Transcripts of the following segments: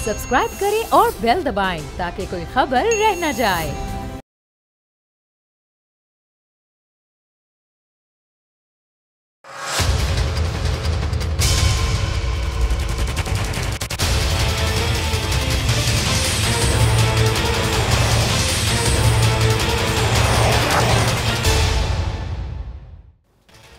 Subscribe करें और bell दबाएं ताकि कोई खबर रह न जाए।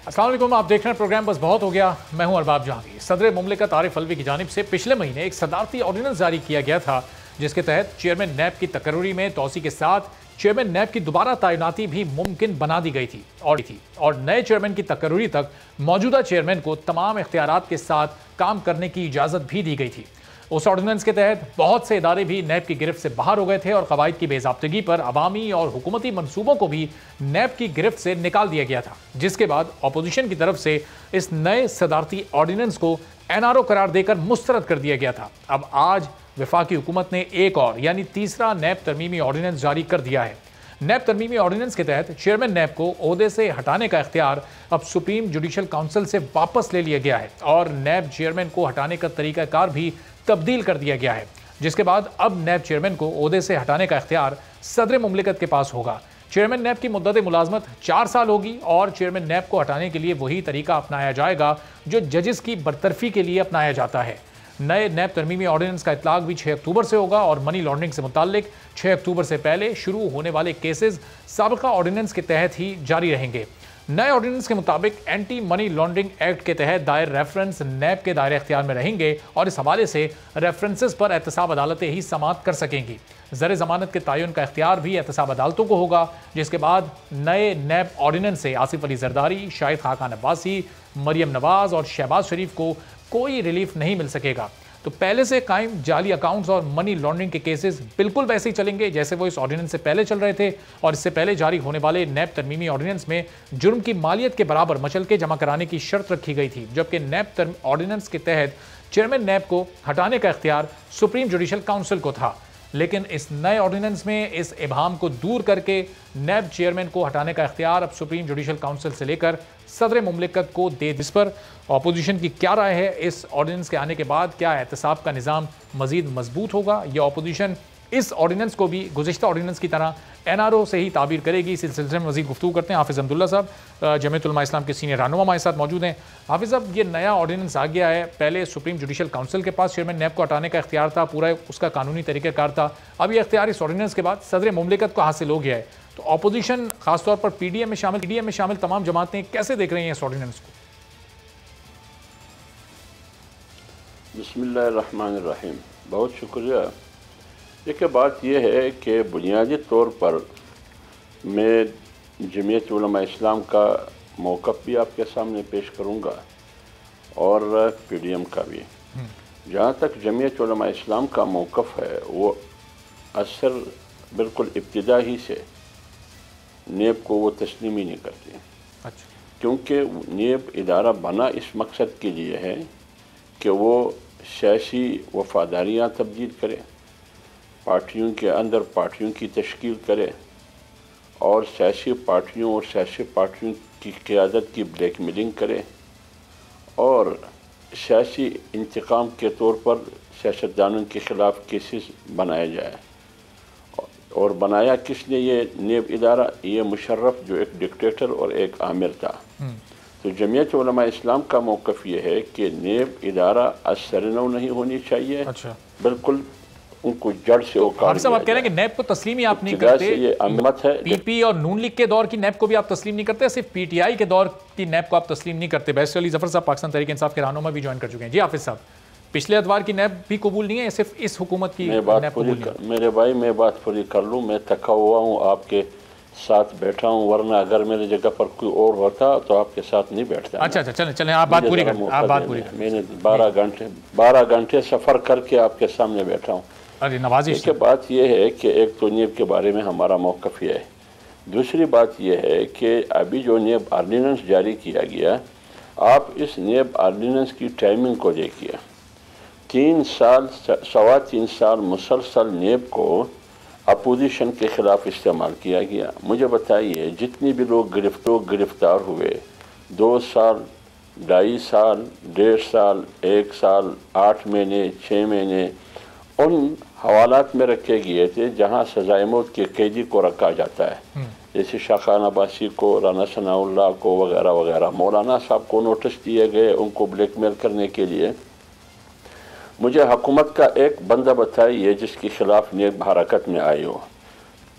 अस्सलाम वालेकुम, आप देख रहे हैं प्रोग्राम बस बहुत हो गया। मैं हूं अरबाब जहांगीर। सदर मुमलिकत आरिफ अलवी की जानिब से पिछले महीने एक सदारती ऑर्डिनेंस जारी किया गया था, जिसके तहत चेयरमैन नैब की तकर्री में तोसी के साथ चेयरमैन नैब की दोबारा तैनाती भी मुमकिन बना दी गई थी और नए चेयरमैन की तकर्री तक मौजूदा चेयरमैन को तमाम इख्तियारात के साथ काम करने की इजाज़त भी दी गई थी। उस ऑर्डिनेंस के तहत बहुत से इदारे भी नैब की गिरफ्त से बाहर हो गए थे और कवायद की बेज़ाब्तगी पर अवामी और हुकूमती मनसूबों को भी नैब की गिरफ्त से निकाल दिया गया था, जिसके बाद अपोजिशन की तरफ से इस नए सदारती ऑर्डिनेंस को NRO करार देकर मुस्तरद कर दिया गया था। अब आज वफाकी हुकूमत ने एक और यानी तीसरा नैब तरमीमी ऑर्डिनेंस जारी कर दिया है। नैब तरमीमी ऑर्डिनेंस के तहत चेयरमैन नैब को ओहदे से हटाने का इख्तियार अब सुप्रीम जुडिशल काउंसिल से वापस ले लिया गया है और नैब चेयरमैन को हटाने का तरीकाकार भी तब्दील कर दिया गया है, जिसके बाद अब नैब चेयरमैन को ओहदे से हटाने का इख्तियार सदर मुमलिकत के पास होगा। चेयरमैन नैब की मुद्दत मुलाजमत 4 साल होगी और चेयरमैन नैब को हटाने के लिए वही तरीका अपनाया जाएगा जो जजेस की बरतरफी के लिए अपनाया जाता है। नए नैब तरमीमी ऑर्डिनेंस का इतलाक भी 6 अक्टूबर से होगा और मनी लॉन्ड्रिंग से मुताल्लिक 6 अक्टूबर से पहले शुरू होने वाले केसेस साबिका ऑर्डिनेंस के तहत ही जारी रहेंगे। नए ऑर्डिनेंस के मुताबिक एंटी मनी लॉन्ड्रिंग एक्ट के तहत दायर रेफरेंस नैब के दायरे इख्तियार में रहेंगे और इस हवाले से रेफरेंसेस पर एहतसाब अदालतें ही समाअत कर सकेंगी। ज़र ज़मानत के तयन का इख्तियार भी एहतसाब अदालतों को होगा, जिसके बाद नए नैब ऑर्डिनेंस से आसिफ अली जरदारी, शाहिद खाकान अब्बासी, मरियम नवाज और शहबाज शरीफ को कोई रिलीफ नहीं मिल सकेगा। तो पहले से कायम जाली अकाउंट्स और मनी लॉन्ड्रिंग के केसेस बिल्कुल वैसे ही चलेंगे जैसे वो इस ऑर्डिनेंस से पहले चल रहे थे और इससे पहले जारी होने वाले नैब तरमीमी ऑर्डिनेंस में जुर्म की मालियत के बराबर मचलके जमा कराने की शर्त रखी गई थी, जबकि नैब ऑर्डिनेंस के तहत चेयरमैन नैब को हटाने का इख्तियार सुप्रीम जुडिशल काउंसिल को था। लेकिन इस नए ऑर्डिनेंस में इस इबहाम को दूर करके नैब चेयरमैन को हटाने का इख्तियार अब सुप्रीम जुडिशल काउंसिल से लेकर सदर मुमलिकत को दे। इस पर अपोजिशन की क्या राय है? इस ऑर्डिनेंस के आने के बाद क्या एहतसाब का निज़ाम मज़ीद मजबूत होगा या अपोजिशन इस ऑर्डिनेंस को भी गुज़िश्ता ऑर्डिनेंस की तरह NRO से ही ताबीर करेगी? इस सिलसिले में मज़ीद गुफ्तगू करते हैं। हाफिज़ अब्दुल्ला साहब जमीयत उलमा इस्लाम के सीनियर रहनुमा हमारे साथ मौजूद हैं। हाफिज़ साहब, ये नया ऑर्डिनेंस आ गया है, पहले सुप्रीम जुडिशल काउंसिल के पास चेयरमैन नैब को हटाने का इख्तियार था, पूरा उसका कानूनी तरीक़ाकार था। अब यह इख्तियार इस ऑर्डिनेंस के बाद सदर मुमलिकत को हासिल हो गया है, तो अपोजिशन खासतौर पर PDM में शामिल तमाम जमातें कैसे देख रही हैं इस ऑर्डिनेंस को? बिस्मिल्लाहिर्रहमानिर्रहीम। बहुत शुक्रिया। देखिए, बात यह है कि बुनियादी तौर पर मैं जमीयत उलमा इस्लाम का मौक़िफ़ भी आपके सामने पेश करूँगा और PDM का भी। जहाँ तक जमीयत उलमा इस्लाम का मौक़िफ़ है, वो असर बिल्कुल इब्तिदा ही से नेब को वो तस्लीम ही नहीं करती। अच्छा। क्योंकि नेब इदारा बना इस मकसद के लिए है कि वो सियासी वफादारियाँ तब्दील करे, पार्टियों के अंदर पार्टियों की तश्कील करे और सियासी पार्टियों और सियासी पार्टियों की क़ियादत की ब्लैकमेलिंग करे और सियासी इंतकाम के तौर पर सियासतदानों के ख़िलाफ़ केसेस बनाया जाए। और बनाया किसने ये नेब इदारा? ये मुशर्रफ जो एक डिक्टेटर और एक आमिर था। तो जमीयत उलमा इस्लाम का मौक़िफ़ ये है कि नेब इदारा असरनौ नहीं होनी चाहिए। अच्छा। बिल्कुल उनको जड़ से उखाड़ साहब, आप कह रहे हैं कि नैब को तस्लीम ही आप नहीं करते? ये अहमत है। PP और नून लीग के दौर की नैब को भी आप तस्लीम नहीं करते, सिर्फ PTI के दौर की नैब को आप तस्लीम नहीं करते। बैरिस्टर अली ज़फ़र साहब पाकिस्तान तहरीक इंसाफ के रहनुमा भी ज्वाइन कर चुके हैं। जी हाफिज़ साहब, पिछले अदवार की नैब भी कबूल नहीं है, सिर्फ इस हुकूमत की नैब कबूल नहीं है? मेरे भाई, मैं बात पूरी कर लूँ। मैं थका हुआ हूँ, आपके साथ बैठा हूँ, वरना अगर मेरी जगह पर कोई और होता तो आपके साथ नहीं बैठता। अच्छा, चलें आप बात पूरी करें, आप बात पूरी करें। मैंने 12 घंटे सफ़र करके आपके सामने बैठा हूँ। अरे नवाजिश। देखिए, बात यह है कि एक तो नेब के बारे में हमारा मौक़िफ़ ये है। दूसरी बात यह है कि अभी जो नेब ऑर्डिनेंस जारी किया गया, आप इस नेब ऑर्डिनेंस की टाइमिंग को देखिए। 3 साल 3.25 साल मुसलसल नेब को अपोजिशन के ख़िलाफ़ इस्तेमाल किया गया। मुझे बताइए, जितने भी लोग गिरफ़्तार हुए, 2 साल, 2.5 साल, 1.5 साल, 1 साल, 8 महीने, 6 महीने उन हवालात में रखे गए थे जहाँ सजाए मौत के कैदी को रखा जाता है, जैसे शाखान अब्बासी को, राना सनाउल्लाह को वगैरह वगैरह। मौलाना साहब को नोटिस दिए गए उनको ब्लैकमेल करने के लिए। मुझे हुकूमत का एक बंदा बताइए जिसके खिलाफ नेब हरकत में आई हो।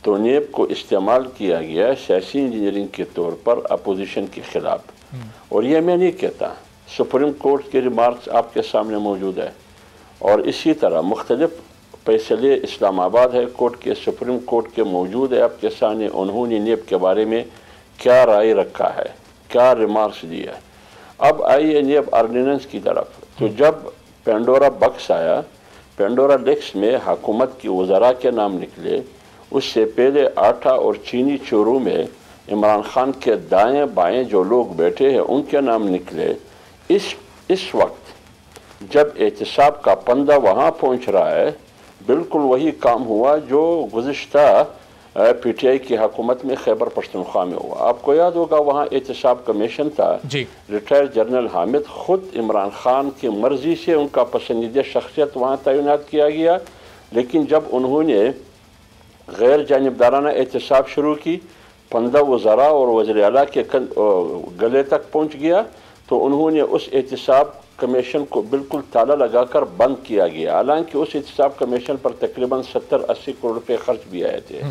तो नेब को इस्तेमाल किया गया सियासी इंजीनियरिंग के तौर पर अपोजिशन के खिलाफ। और ये मैं नहीं कहता, सुप्रीम कोर्ट के रिमार्क्स आपके सामने मौजूद है। और इसी तरह मुख्तलिफ फैसले इस्लामाबाद हाई कोर्ट के, सुप्रीम कोर्ट के मौजूद है आपके सामने। उन्होंने नेब के बारे में क्या राय रखा है, क्या रिमार्क्स दिया। अब आइए नेब ऑर्डिनेंस की तरफ। तो जब पेंडोरा बक्स आया, पेंडोरा लिक्स में हुकूमत की वज़रा के नाम निकले। उससे पहले आटा और चीनी चोरों में इमरान खान के दाएं बाएं जो लोग बैठे हैं उनके नाम निकले। इस वक्त जब एहतसाब का पंदा वहाँ पहुँच रहा है, बिल्कुल वही काम हुआ जो गुज़िश्ता PTI की हुकूमत में खैबर पख्तूनख्वा में हुआ। आपको याद होगा वहाँ एहतसाब कमीशन था, रिटायर्ड जनरल हामिद खुद इमरान खान की मर्जी से उनका पसंदीदा शख्सियत वहाँ तैनात किया गया। लेकिन जब उन्होंने गैर जानिबदाराना एहतसाब शुरू की, पंदा वज़रा और वज़ीर आला के गले तक पहुँच गया, तो उन्होंने उस एहतसाब कमीशन को बिल्कुल ताला लगाकर बंद किया गया। हालांकि उस एहतसाब कमीशन पर तकरीबन 70-80 करोड़ रुपए खर्च भी आए थे।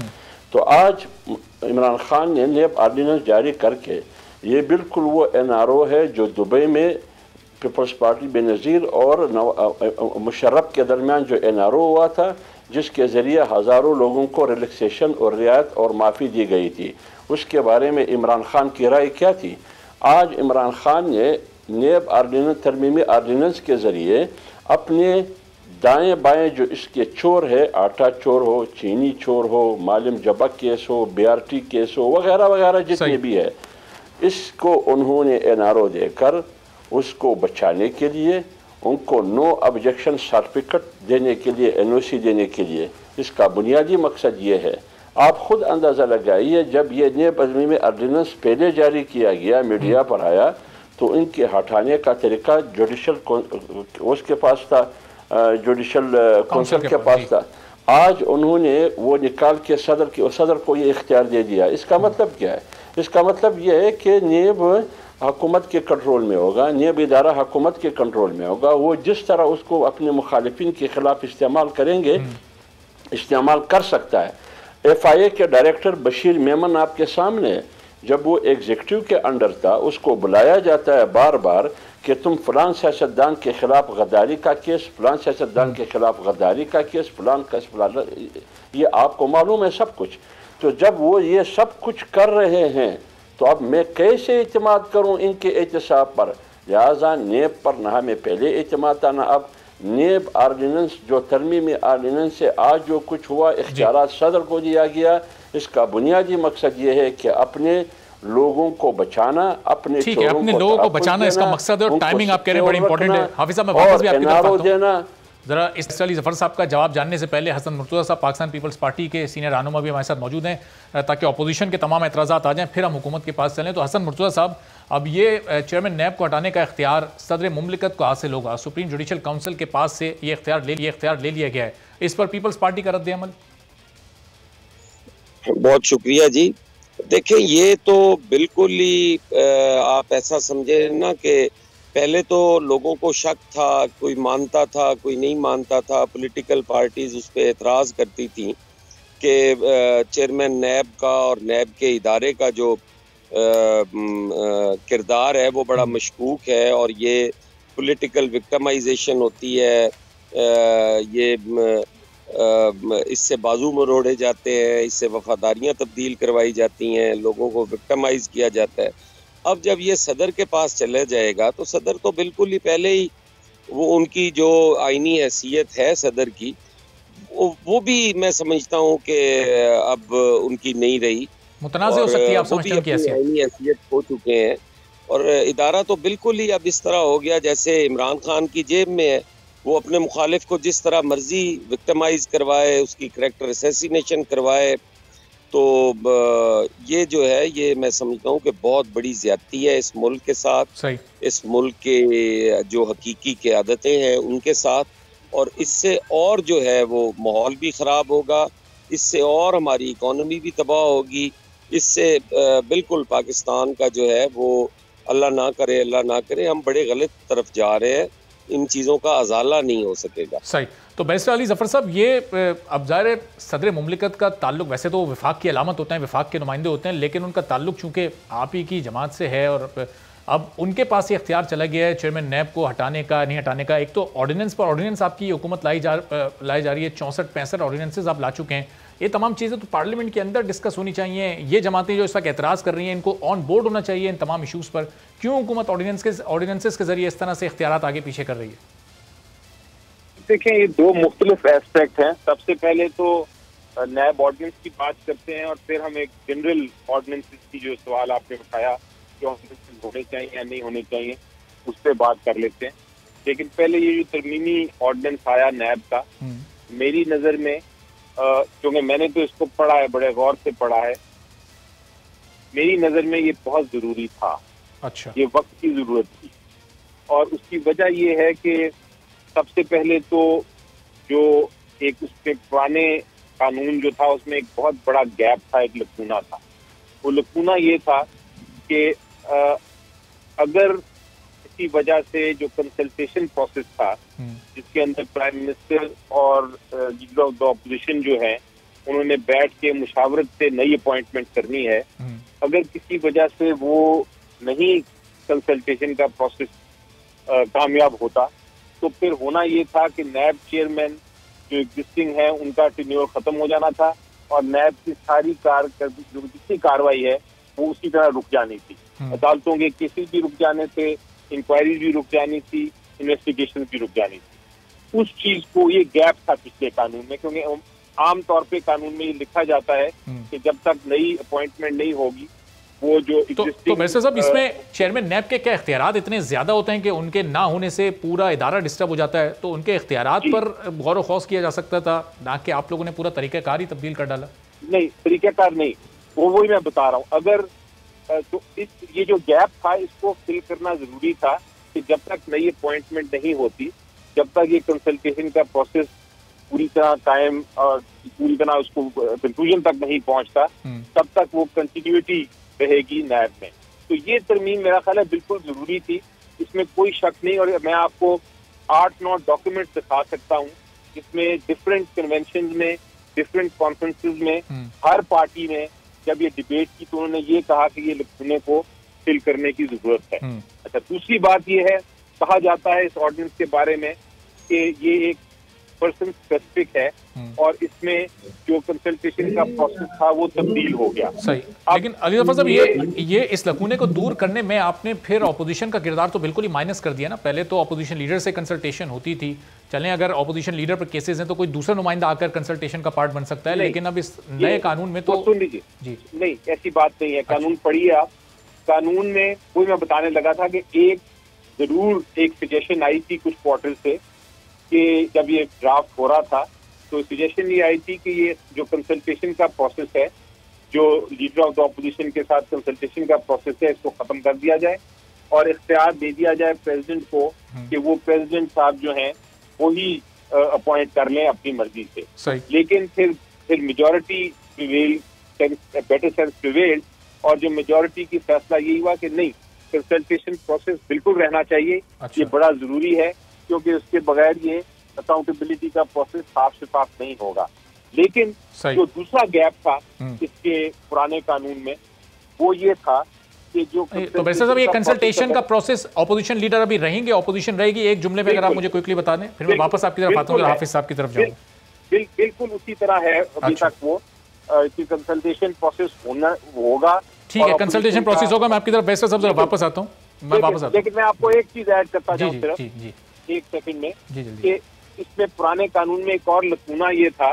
तो आज इमरान खान ने नेब ऑर्डिनेंस जारी करके, ये बिल्कुल वो NRO है जो दुबई में पीपल्स पार्टी बेनज़ीर और मुशर्रफ के दरमियान जो NRO हुआ था, जिसके ज़रिए हज़ारों लोगों को रिलैक्सेशन और रियायत और माफ़ी दी गई थी, उसके बारे में इमरान खान की राय क्या थी। आज इमरान खान ने नेब ऑर्डिनेंस, तरमीमी ऑर्डिनेंस के ज़रिए अपने दाएं बाएं जो इसके चोर है, आटा चोर हो, चीनी चोर हो, मालिम जबक केस हो, BRT केस हो, वगैरह वगैरह जितने भी है, इसको उन्होंने NRO देकर उसको बचाने के लिए, उनको नो ऑब्जेक्शन सर्टिफिकेट देने के लिए, NOC देने के लिए, इसका बुनियादी मकसद ये है। आप खुद अंदाज़ा लगाइए, जब ये नेब तरमीमी ऑर्डिनेंस पहले जारी किया गया, मीडिया पर आया, तो इनके हटाने का तरीका जुडिशल उसके पास था, जुडिशल कौंसिल के पास था। आज उन्होंने वो निकाल के सदर को ये इख्तियार दे दिया। इसका मतलब क्या है? इसका मतलब ये है कि नेब हुकूमत के कंट्रोल में होगा, नेब इदारा हुकूमत के कंट्रोल में होगा। वो जिस तरह उसको अपने मुखालिफिन के खिलाफ इस्तेमाल करेंगे, इस्तेमाल कर सकता है। FIA के डायरेक्टर बशीर मेमन आपके सामने, जब वो एग्जीक्यूटिव के अंडर था, उसको बुलाया जाता है बार बार कि तुम फलान सियासतदान के खिलाफ गद्दारी का केस, फलान सियासतदान के खिलाफ गद्दारी का केस, फलान का फलान, ये आपको मालूम है सब कुछ। तो जब वो ये सब कुछ कर रहे हैं, तो अब मैं कैसे एतमाद करूं इनके एहतसाब पर। लिहाजा नेब पर ना हमें पहले एतमाद था ना अब। नेब ऑर्डिनेंस जो तरमीमी ऑर्डिनेंस से आज जो कुछ हुआ, इख्तियारात सदर को दिया गया, इसका बुनियादी मकसद ये है कि अपने लोगों को बचाना, अपने लोगों को बचाना इसका मकसद है। और टाइमिंग आप कह रहे हैं बड़ी इंपॉर्टेंट है। हाफिज साहब, मैं वापस भी आपकी तरफ आता हूं। जरा इस अली जफर साहब का जवाब जानने से पहले हसन मुर्तज़ा साहब पाकिस्तान पीपल्स पार्टी के सीनियर रहनुमा भी हमारे साथ मौजूद हैं, ताकि अपोजिशन के तमाम एतराज़ात आ जाएं, फिर हम हुकूमत के पास चलें। तो हसन मुर्तज़ा साहब, अब ये चेयरमैन नैब को हटाने का इख्तियार सदर मुमलिकत को हासिल होगा, सुप्रीम जुडिशल काउंसिल के पास से ये इख्तियार ले लिया गया है, इस पर पीपल्स पार्टी का रद्द अमल? बहुत शुक्रिया जी। देखिए, ये तो बिल्कुल ही आप ऐसा समझे ना कि पहले तो लोगों को शक था, कोई मानता था, कोई नहीं मानता था, पॉलिटिकल पार्टीज उस पर एतराज़ करती थी कि चेयरमैन नैब का और नैब के इदारे का जो किरदार है वो बड़ा मशकूक है और ये पॉलिटिकल विक्टिमाइजेशन होती है, ये इससे बाजू मरोड़े जाते हैं, इससे वफादारियां तब्दील करवाई जाती हैं, लोगों को विक्टिमाइज किया जाता है। अब जब ये सदर के पास चला जाएगा तो सदर तो बिल्कुल ही पहले ही वो उनकी जो आईनी हैसियत है सदर की, वो भी मैं समझता हूँ कि अब उनकी नहीं रही, मुतनाज़ हो सकती है, आप समझते हैं कि आईनी हैसियत हो चुके हैं और इदारा तो बिल्कुल ही अब इस तरह हो गया जैसे इमरान खान की जेब में है। वो अपने मुखालिफ को जिस तरह मर्जी विक्टिमाइज करवाए, उसकी करैक्टर असैसिनेशन करवाए, तो ये जो है ये मैं समझता हूँ कि बहुत बड़ी ज्यादती है इस मुल्क के साथ, इस मुल्क के जो हकीकी क़यादतें हैं उनके साथ। और इससे और जो है वो माहौल भी ख़राब होगा, इससे और हमारी इकॉनमी भी तबाह होगी। इससे बिल्कुल पाकिस्तान का जो है वो अल्लाह ना करे हम बड़े गलत तरफ जा रहे हैं। इन चीज़ों का अजाला नहीं हो सकेगा। सही। तो बैरिस्टर अली जफर साहब, ये अब ज़ाहिर है सदर मुमलिकत का ताल्लुक, वैसे तो विफाक की अलामत होते हैं, विफाक के नुमाइंदे होते हैं, लेकिन उनका ताल्लुक चूँकि आप ही की जमात से है और अब उनके पास ये इख्तियार चला गया है चेयरमैन नैब को हटाने का, नहीं हटाने का। एक तो ऑर्डिनेंस पर ऑर्डिनेंस आपकी हुकूमत लाई जा रही है, 64-65 ऑर्डिनेंसेज आप ला चुके हैं। ये तमाम चीज़ें तो पार्लियामेंट के अंदर डिस्कस होनी चाहिए। ये जमातें जो इस वक्त एतराज़ कर रही हैं, इनको ऑन बोर्ड होना चाहिए इन तमाम इशूज़ पर। क्यों हुकूमत ऑर्डिनेंसेज के जरिए इस तरह से इख्तियारात आगे पीछे कर रही है? देखें, ये दो मुख्तलिफ एस्पेक्ट हैं। सबसे पहले तो नैब ऑर्डिनेंस की बात करते हैं और फिर हम एक जनरल ऑर्डिनेंस की जो सवाल आपने उठाया कि ऑर्डिनेंस होने चाहिए या नहीं होने चाहिए, उस पर बात कर लेते हैं। लेकिन पहले ये जो तरमीमी ऑर्डिनेंस आया नैब का, मेरी नज़र में, क्योंकि मैंने तो इसको पढ़ा है, बड़े गौर से पढ़ा है, मेरी नज़र में ये बहुत ज़रूरी था। अच्छा। ये वक्त की ज़रूरत थी और उसकी वजह ये है कि सबसे पहले तो जो एक उसके पुराने कानून जो था उसमें एक बहुत बड़ा गैप था, एक लकूना था। वो लकूना ये था कि अगर किसी वजह से जो कंसल्टेशन प्रोसेस था जिसके अंदर प्राइम मिनिस्टर और लीडर ऑफ द ऑपोजिशन जो है उन्होंने बैठ के मुशावरत से नई अपॉइंटमेंट करनी है, अगर किसी वजह से वो नहीं कंसल्टेशन का प्रोसेस कामयाब होता तो फिर होना ये था कि नैब चेयरमैन जो एग्जिस्टिंग है उनका टेन्योर खत्म हो जाना था और नैब की सारी जो जितनी कार्रवाई है वो उसी तरह रुक जानी थी। अदालतों के केसेस भी रुक जाने थे, इंक्वायरीज भी रुक जानी थी, इन्वेस्टिगेशन भी रुक जानी थी। उस चीज को, ये गैप था पिछले कानून में, क्योंकि आमतौर पे कानून में ये लिखा जाता है कि जब तक नई अपॉइंटमेंट नहीं होगी वो जो तो बैरिस्टर साहब, इसमें चेयरमैन नैब के क्या इख्तियारात इतने ज्यादा होते हैं कि उनके ना होने से पूरा इदारा डिस्टर्ब हो जाता है? तो उनके इख्तियारात पर गौर व खौस किया जा सकता था, ना कि आप लोगों ने पूरा तरीक़ाकार ही तब्दील कर डाला। नहीं, तरीक़ाकार नहीं, वही मैं बता रहा हूँ। अगर तो ये जो गैप था इसको फिल करना जरूरी था कि जब तक नई अपॉइंटमेंट नहीं होती, जब तक ये कंसल्टेशन का प्रोसेस पूरी तरह कायम और पूरी तरह उसको कंक्लूजन तक नहीं पहुंचता, तब तक वो कंटिन्यूटी रहेगी नैब में। तो ये तरमीम मेरा ख्याल है बिल्कुल जरूरी थी, इसमें कोई शक नहीं। और मैं आपको 8-9 डॉक्यूमेंट्स दिखा सकता हूँ जिसमें डिफरेंट कन्वेंशन में, डिफरेंट कॉन्फ्रेंसेज में, हर पार्टी ने जब ये डिबेट की तो उन्होंने ये कहा कि ये लकूने को फिल करने की जरूरत है। अच्छा, दूसरी बात ये है, कहा जाता है इस ऑर्डिनेंस के बारे में कि ये एक पर्सन स्पेसिफिक है और इसमें जो कंसल्टेशन का प्रोसेस था वो तब्दील हो गया। सही। लेकिन अली जफर साहब, ये इस लकूने को दूर करने में आपने फिर ऑपोजिशन का किरदार तो बिल्कुल ही माइनस कर दिया ना। पहले तो ऑपोजिशन लीडर से कंसल्टेशन होती थी, चलें अगर ऑपोजिशन लीडर पर केसेस हैं तो कोई दूसरा नुमाइंदा आकर कंसल्टेशन का पार्ट बन सकता है, लेकिन अब इस नए कानून में तो सुन लीजिए जी, नहीं ऐसी बात नहीं है। कानून पढ़िए आप, कानून में वही मैं बताने लगा था कि एक जरूर एक सजेशन आई थी कुछ क्वार्टर से कि जब ये ड्राफ्ट हो रहा था तो सजेशन ये आई थी कि ये जो कंसल्टेशन का प्रोसेस है, जो लीडर ऑफ द ऑपोजिशन के साथ कंसल्टेशन का प्रोसेस है, इसको खत्म कर दिया जाए और इख्तियार दे दिया जाए प्रेसिडेंट को कि वो प्रेसिडेंट साहब जो हैं वो ही अपॉइंट कर लें अपनी मर्जी से। सही। लेकिन फिर majority prevail, better sense prevail, और जो मेजॉरिटी की फैसला यही हुआ कि नहीं, कंसल्टेशन प्रोसेस बिल्कुल रहना चाहिए। अच्छा। ये बड़ा जरूरी है क्योंकि उसके बगैर ये अकाउंटेबिलिटी का प्रोसेस साफ शफाफ नहीं होगा। लेकिन जो दूसरा गैप था इसके पुराने कानून में वो ये था कि जो तो वैसे साहब ये कंसल्टेशन का प्रोसेस, ऑपोजिशन लीडर अभी रहेंगे, ऑपोजिशन रहेगी, एक जुमले में अगर आप मुझे क्विकली बता दें, फिर मैं वापस आपकी तरफ आता हूं, हाफिज साहब की तरफ जाऊंगा। बिल्कुल उसी तरह है अभी तक वो कि कंसल्टेशन प्रोसेस होगा। ठीक है, कंसल्टेशन प्रोसेस होगा। मैं आपकी तरफ वैसे साहब वापस आता हूँ, मैं वापस आता हूँ। लेकिन मैं आपको एक चीज ऐड करता जाऊँ सिर्फ एक सेकंड में कि इसमें पुराने कानून में एक और लकूना ये था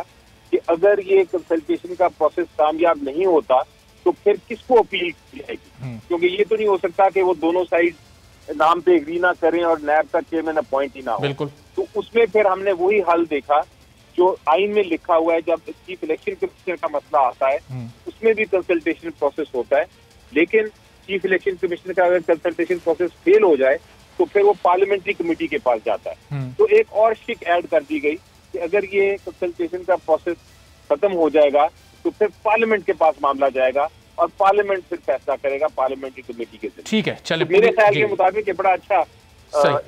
कि अगर ये कंसल्टेशन का प्रोसेस कामयाब नहीं होता तो फिर किसको अपील की जाएगी, क्योंकि ये तो नहीं हो सकता कि वो दोनों साइड नाम पे एग्री ना करें और नैब का चेयरमैन अपॉइंट ही ना हो। बिल्कुल। तो उसमें फिर हमने वही हल देखा जो आइन में लिखा हुआ है। जब चीफ इलेक्शन कमिश्नर का मसला आता है उसमें भी कंसल्टेशन प्रोसेस होता है, लेकिन चीफ इलेक्शन कमिश्नर का अगर कंसल्टेशन प्रोसेस फेल हो जाए तो फिर वो पार्लियामेंट्री कमेटी के पास जाता है। तो एक और शिक ऐड कर दी गई कि अगर ये कंसल्टेशन का प्रोसेस खत्म हो जाएगा तो फिर पार्लियामेंट के पास मामला जाएगा और पार्लियामेंट फिर फैसला करेगा पार्लियामेंट्री कमेटी के जरिए। ठीक है, चलिए, तो मेरे ख्याल के मुताबिक ये बड़ा अच्छा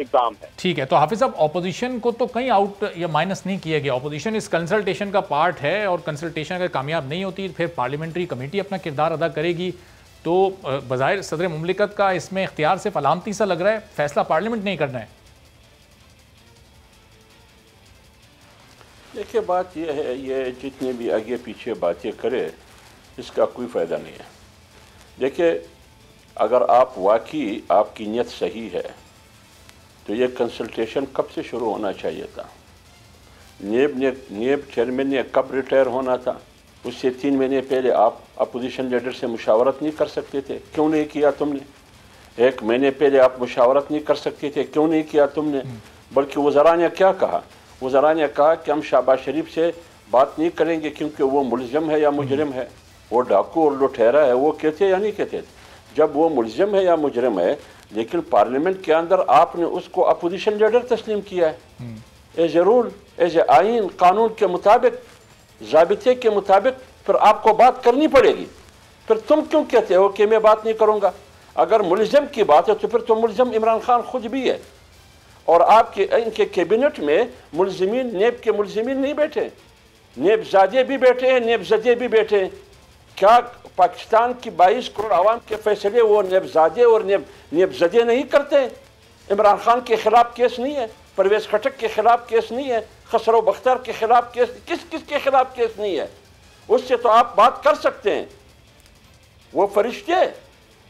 एग्जाम है। ठीक है, तो हाफिज साहब, ऑपोजिशन को तो कहीं आउट या माइनस नहीं किया गया। ऑपोजिशन इस कंसल्टेशन का पार्ट है और कंसल्टेशन अगर कामयाब नहीं होती फिर पार्लियामेंट्री कमेटी अपना किरदार अदा करेगी। तो बज़ाहिर सदर मुमलिकत का इसमें इख्तियार सिर्फ अलामती सा लग रहा है, फैसला पार्लियामेंट नहीं करना है। देखिए, बात यह है, ये जितने भी आगे पीछे बातें करे इसका कोई फ़ायदा नहीं है। देखिए, अगर आप वाकई आपकी नीयत सही है तो ये कंसल्टेशन कब से शुरू होना चाहिए था। नेब चेयरमैन ने कब रिटायर होना था, उससे 3 महीने पहले आप अपोजिशन लीडर से मुशावरत नहीं कर सकते थे, क्यों नहीं किया तुमने? 1 महीने पहले आप मुशावरत नहीं कर सकते थे, क्यों नहीं किया तुमने? बल्कि वज़रा ने क्या कहा? वज़रा ने कहा कि हम शहबाज शरीफ से बात नहीं करेंगे क्योंकि वो मुलज़म है या मुजरिम है, वो डाकू और लुटेरा है। वो कहते या नहीं कहते? जब वो मुलज़म है या मुजरिम है, लेकिन पार्लियामेंट के अंदर आपने उसको अपोजिशन लीडर तस्लीम किया है as a rule, as a आइन, कानून के मुताबिक, ज़ाबिते के मुताबिक, फिर आपको बात करनी पड़ेगी। फिर तुम क्यों कहते हो कि मैं बात नहीं करूँगा? अगर मुलज़म की बात है तो फिर तो मुलज़म इमरान खान खुद भी है और आपके इनके कैबिनेट में मुलज़मीन, नेब के मुलज़मीन नहीं बैठे, नेबज़ादे भी बैठे हैं, नेबज़दे भी बैठे हैं। क्या पाकिस्तान की 22 करोड़ आवाम के फैसले वो नेबज़ादे और नेबज़दे नहीं करते? इमरान खान के खिलाफ केस नहीं है, परवेज़ खटक के खिलाफ केस नहीं है, खसरो बख्तर के खिलाफ केस, किस के खिलाफ केस नहीं है? उससे तो आप बात कर सकते हैं, वो फरिश्ते।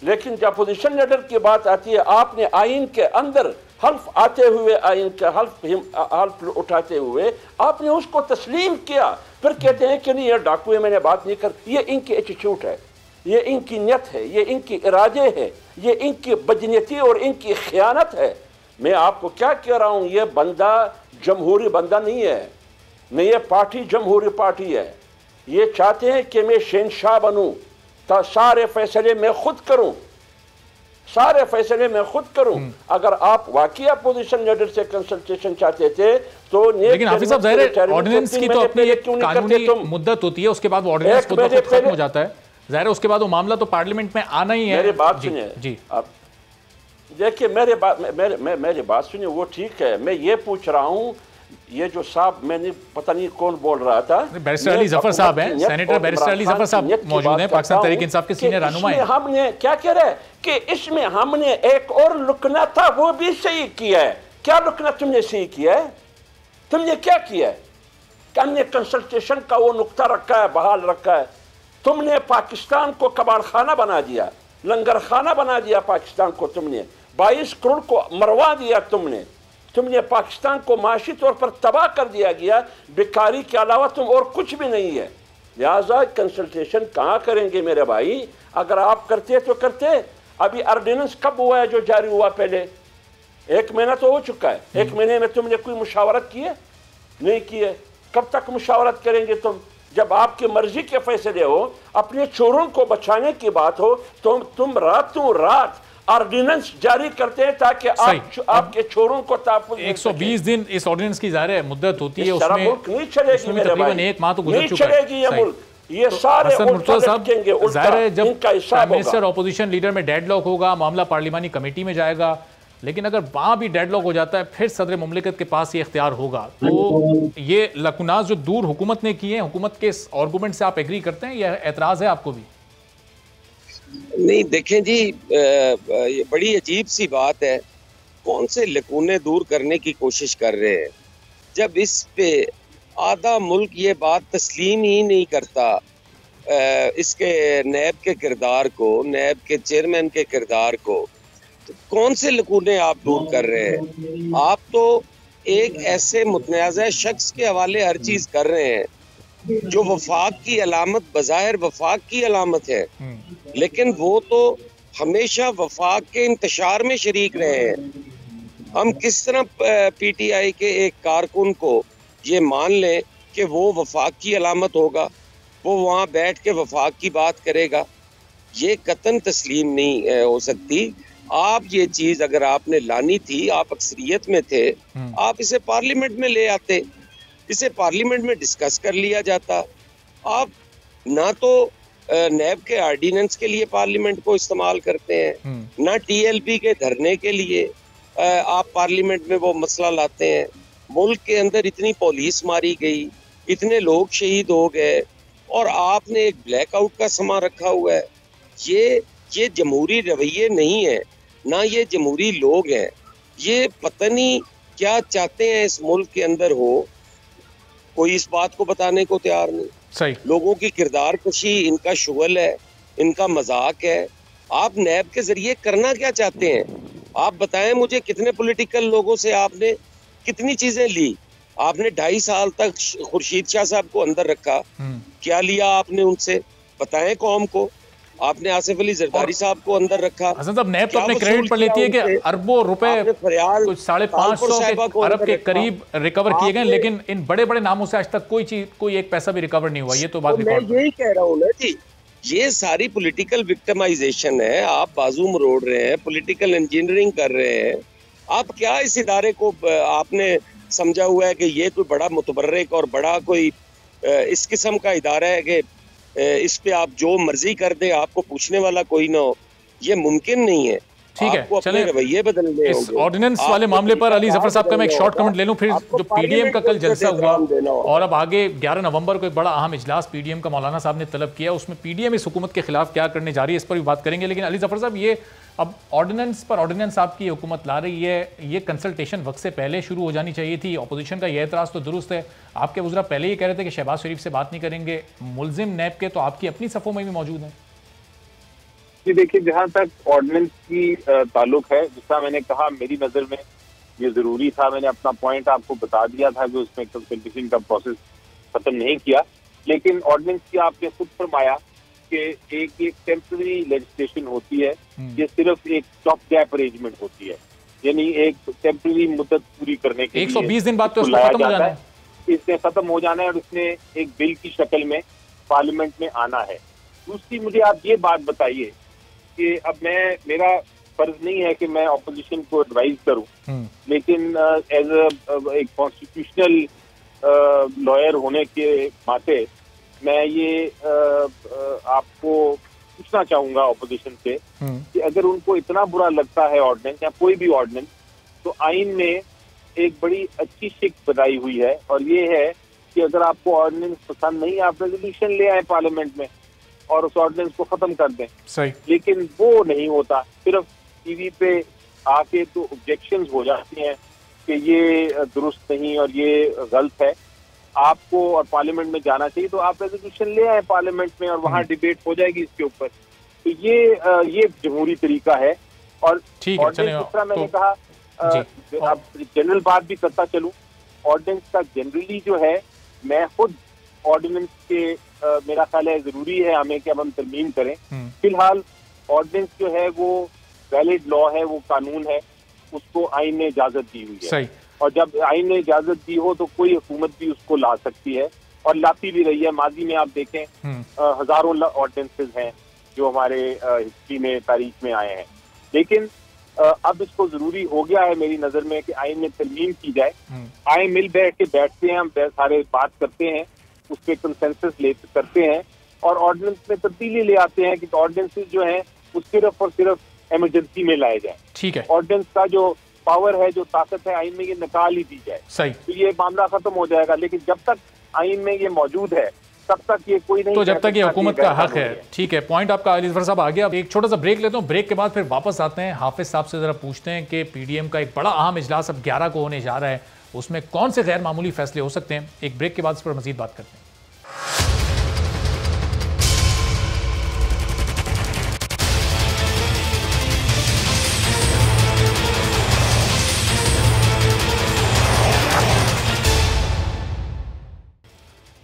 लेकिन जब अपोजिशन लीडर की बात आती है, आपने आइन के अंदर हल्फ आते हुए, आइन का हल्फ उठाते हुए आपने उसको तस्लीम किया, फिर कहते हैं कि नहीं ये डाकू है, मैंने बात नहीं कर। ये इनकी एटीट्यूड है, ये इनकी नियत है, ये इनकी इरादे है, ये इनकी बदनीयती और इनकी खयानत है। मैं आपको क्या कह रहा हूँ, ये बंदा जमहूरी बंदा नहीं है, न ये पार्टी जमहूरी पार्टी है। ये चाहते हैं कि मैं शहंशाह बनूँ, तो सारे फैसले मैं खुद करूँ, सारे फैसले मैं खुद करूं। अगर आप वाकई अपोजिशन लीडर से कंसल्टेशन चाहते थे तो लेकिन हाफिज साहब, ज़ाहिर ऑर्डिनेंस की तो अपनी एक कानूनी मुद्दत होती है, उसके बाद वो ऑर्डिनेंस खुद खत्म हो जाता है। ज़ाहिर उसके बाद वो मामला तो पार्लियामेंट में आना ही है। मेरी बात सुनिए जी, आप देखिए, मेरी बात सुनिए, वो ठीक है। मैं ये पूछ रहा हूँ, ये जो साहब, मैंने पता नहीं कौन बोल रहा था, बैरिस्टर अली जफर साहब हैं, सेनेटर बैरिस्टर अली जफर साहब मौजूद हैं, पाकिस्तान तहरीक इंसाफ के सीनियर रहनुमा हैं। हमने क्या कह रहे हैं कि इसमें हमने एक और लुकना था, वो भी सही किया है। क्या लुकना तुमने सही किया है? तुमने क्या किया है? हमने कंसल्टेशन का वो नुक्ता रखा है, बहाल रखा है। तुमने पाकिस्तान को कबाड़ खाना बना दिया, लंगर खाना बना दिया पाकिस्तान को। तुमने 22 करोड़ को मरवा दिया। तुमने पाकिस्तान को माशी तौर पर तबाह कर दिया गया। बेकारी के अलावा तुम और कुछ भी नहीं है। लिहाजा कंसल्टेशन कहाँ करेंगे मेरे भाई? अगर आप करते तो करते। अभी ऑर्डिनेंस कब हुआ है जो जारी हुआ? पहले 1 महीना तो हो चुका है। 1 महीने में तुमने कोई मुशावरत की है? नहीं की है। कब तक मुशावरत करेंगे तुम? जब आपकी मर्जी के फैसले हो, अपने चोरों को बचाने की बात हो, तो तुम रातों रात ऑर्डिनेंस जारी करते हैं ताकि आपके चोरों को तहफ़्फ़ुज़ 120 दिन इस ऑर्डिनेंस की ज़ाहिर मुद्दत होती है। उसमें मुल्क नहीं चलेगी मेरे भाई, तकरीबन 1 माह तो गुजर चुका है। नहीं चलेगी ये मुल्क। ये सारे ज़ाहिर है जब प्राइम मिनिस्टर ऑपोजिशन लीडर में डेडलॉक होगा, मामला पार्लिमानी कमेटी में जाएगा। लेकिन अगर वहां भी डेडलॉक हो जाता है, फिर सदर मुमलिकत के पास ये इख्तियार होगा। तो ये लकुनाज जो दूर हुकूमत ने किए हैं, हुकूमत के आर्गूमेंट से आप एग्री करते हैं या एतराज़ है आपको भी? नहीं, देखें जी, ये बड़ी अजीब सी बात है। कौन से लकूने दूर करने की कोशिश कर रहे हैं जब इस पे आधा मुल्क ये बात तस्लीम ही नहीं करता, इसके नैब के किरदार को, नैब के चेयरमैन के किरदार को। तो कौन से लकूने आप दूर कर रहे हैं? आप तो एक ऐसे मुतनाज़ा शख्स के हवाले हर चीज़ कर रहे हैं जो वफाक की अलामत, बज़ाहिर वफाक की अलामत है, लेकिन वो तो हमेशा वफाक के इंतशार में शरीक रहे हैं। हम किस तरह PTI के एक कारकुन को ये मान लें कि वो वफाक की अलामत होगा, वो वहाँ बैठ के वफाक की बात करेगा? ये कतन तस्लीम नहीं हो सकती आप ये चीज अगर आपने लानी थी, आप अक्सरियत में थे, आप इसे पार्लियामेंट में ले आते, इसे पार्लियामेंट में डिस्कस कर लिया जाता। आप ना तो नैब के ऑर्डिनेंस के लिए पार्लियामेंट को इस्तेमाल करते हैं, ना टीएलपी के धरने के लिए आप पार्लियामेंट में वो मसला लाते हैं। मुल्क के अंदर इतनी पुलिस मारी गई, इतने लोग शहीद हो गए और आपने एक ब्लैकआउट का समा रखा हुआ है। ये जमहूरी रवैये नहीं है, ना ये जमहूरी लोग हैं। ये पता नहीं क्या चाहते हैं इस मुल्क के अंदर हो, कोई इस बात को बताने को तैयार नहीं। सही। लोगों की किरदार कशी इनका शुगल है, इनका मजाक है। आप नैब के जरिए करना क्या चाहते हैं? आप बताएं मुझे, कितने पॉलिटिकल लोगों से आपने कितनी चीजें ली? आपने 2.5 साल तक खुर्शीद शाह साहब को अंदर रखा, क्या लिया आपने उनसे? बताएं कौम को। आपने आसिफ अली जरदारी साहब को अंदर रखा। हसन साहब, नैब तो अपने क्रेडिट पर लेती है कि अरबों रुपए, कुछ 550 अरब के करीब रिकवर किए गए, लेकिन इन बड़े बड़े नामों से आज तक कोई एक पैसा भी रिकवर नहीं हुआ। ये तो बात मैं यही कह रहा हूँ ना जी, ये सारी पॉलिटिकल विक्टिमाइजेशन है। आप बाजू मरोड़ रहे हैं, पॉलिटिकल इंजीनियरिंग कर रहे हैं। आप क्या इस इदारे को आपने समझा हुआ है कि ये कोई बड़ा मुतबर्रिक और बड़ा कोई इस किस्म का इदारा है कि इस पे आप जो मर्जी कर दे, आपको पूछने वाला कोई ना हो? ये मुमकिन नहीं है। ठीक है, चलिए रवैये बदलने इस ऑर्डिनेंस वाले मामले पर अली जफर साहब का मैं एक शॉर्ट कमेंट ले लूं, फिर जो पीडीएम का कल जलसा हुआ और अब आगे 11 नवंबर को एक बड़ा अहम इजलास पीडीएम का मौलाना साहब ने तलब किया, उसमें पीडीएम इस हुकूमत के खिलाफ क्या करने जा रही है, इस पर भी बात करेंगे। लेकिन अली जफर साहब, ये अब ऑर्डिनेंस पर ऑर्डिनेंस आपकी हुकूमत ला रही है, ये कंसल्टेशन वक्त से पहले शुरू हो जानी चाहिए थी। अपोजिशन का यह एतराज़ तो दुरुस्त है, आपके वज़रा पहले ही कह रहे थे कि शहबाज शरीफ से बात नहीं करेंगे। मुलजिम नैब के तो आपकी अपनी सफ़ों में भी मौजूद है। जी देखिए, जहाँ तक ऑर्डिनेंस की ताल्लुक है, जिसका मैंने कहा मेरी नज़र में ये ज़रूरी था। मैंने अपना पॉइंट आपको बता दिया था कि उसमें कंसल्टेशन का प्रोसेस ख़त्म नहीं किया। लेकिन ऑर्डिनेंस की आपने खुद फरमाया कि एक टेम्पररी लेजिस्लेशन होती है, ये सिर्फ एक स्टॉप गैप अरेंजमेंट होती है, यानी एक टेम्पररी मुद्दत पूरी करने के लिए 120 दिन बाद तो इसको खत्म हो जाना है। इसने खत्म हो जाना है और इसने एक बिल की शक्ल में पार्लियामेंट में आना है। दूसरी, मुझे आप ये बात बताइए कि अब मेरा फर्ज नहीं है कि मैं ऑपोजिशन को एडवाइज करूं, लेकिन एज एक कॉन्स्टिट्यूशनल लॉयर होने के नाते मैं ये आपको पूछना चाहूंगा ऑपोजिशन से कि अगर उनको इतना बुरा लगता है ऑर्डिनेंस या कोई भी ऑर्डिनेंस, तो आइन में एक बड़ी अच्छी शिक बनाई हुई है और ये है कि अगर आपको ऑर्डिनेंस पसंद नहीं, आप रेजोल्यूशन ले आए पार्लियामेंट में और उस ऑर्डिनेंस को खत्म कर दें। सही। लेकिन वो नहीं होता, सिर्फ टीवी पे आके तो ऑब्जेक्शंस हो जाती हैं कि ये दुरुस्त नहीं और ये गलत है। आपको और पार्लियामेंट में जाना चाहिए, तो आप रेजोल्यूशन ले आए पार्लियामेंट में और वहाँ डिबेट हो जाएगी इसके ऊपर। तो ये जमहूरी तरीका है। और दूसरा मैंने कहा, अब जनरल बात भी करता चलूं, ऑर्डिनेंस का जनरली जो है, मैं खुद ऑर्डिनेंस के मेरा ख्याल है जरूरी है हमें कि अब हम तरमीम करें। फिलहाल ऑर्डिनेंस जो है वो वैलिड लॉ है, वो कानून है, उसको आइन ने इजाजत दी हुई है। सही। और जब आइन ने इजाजत दी हो तो कोई हुकूमत भी उसको ला सकती है और लाती भी रही है। माजी में आप देखें हजारों ऑर्डिनेंसेस हैं जो हमारे हिस्ट्री में, तारीख में आए हैं। लेकिन अब इसको जरूरी हो गया है मेरी नजर में कि आइन में तरमीम की जाए। आए मिल बैठते हैं, हम सारे बात करते हैं, उस पर कंसेंसस करते हैं और ऑर्डिनेंस में तब्दीली ले आते हैं कि ऑर्डिनेंसेस जो हैं वो सिर्फ और सिर्फ इमरजेंसी में लाए जाए। ठीक है। ऑर्डिनेंस का जो पावर है, जो ताकत है आइन में, ये निकाल ही दी जाए। सही। तो ये मामला खत्म हो जाएगा। लेकिन जब तक आइन में ये मौजूद है तब तक ये कोई नहीं, तो जब तक ये हुकूमत का हक है। ठीक है, पॉइंट आपका अली जफर साहब आ गया। एक छोटा सा ब्रेक लेता हूँ, ब्रेक के बाद फिर वापस आते हैं। हाफिज साहब से जरा पूछते हैं कि पीडीएम का एक बड़ा अहम इजलास अब 11 को होने जा रहा है, उसमें कौन से गैर मामूली फैसले हो सकते हैं। एक ब्रेक के बाद इस पर मजीद बात करते हैं।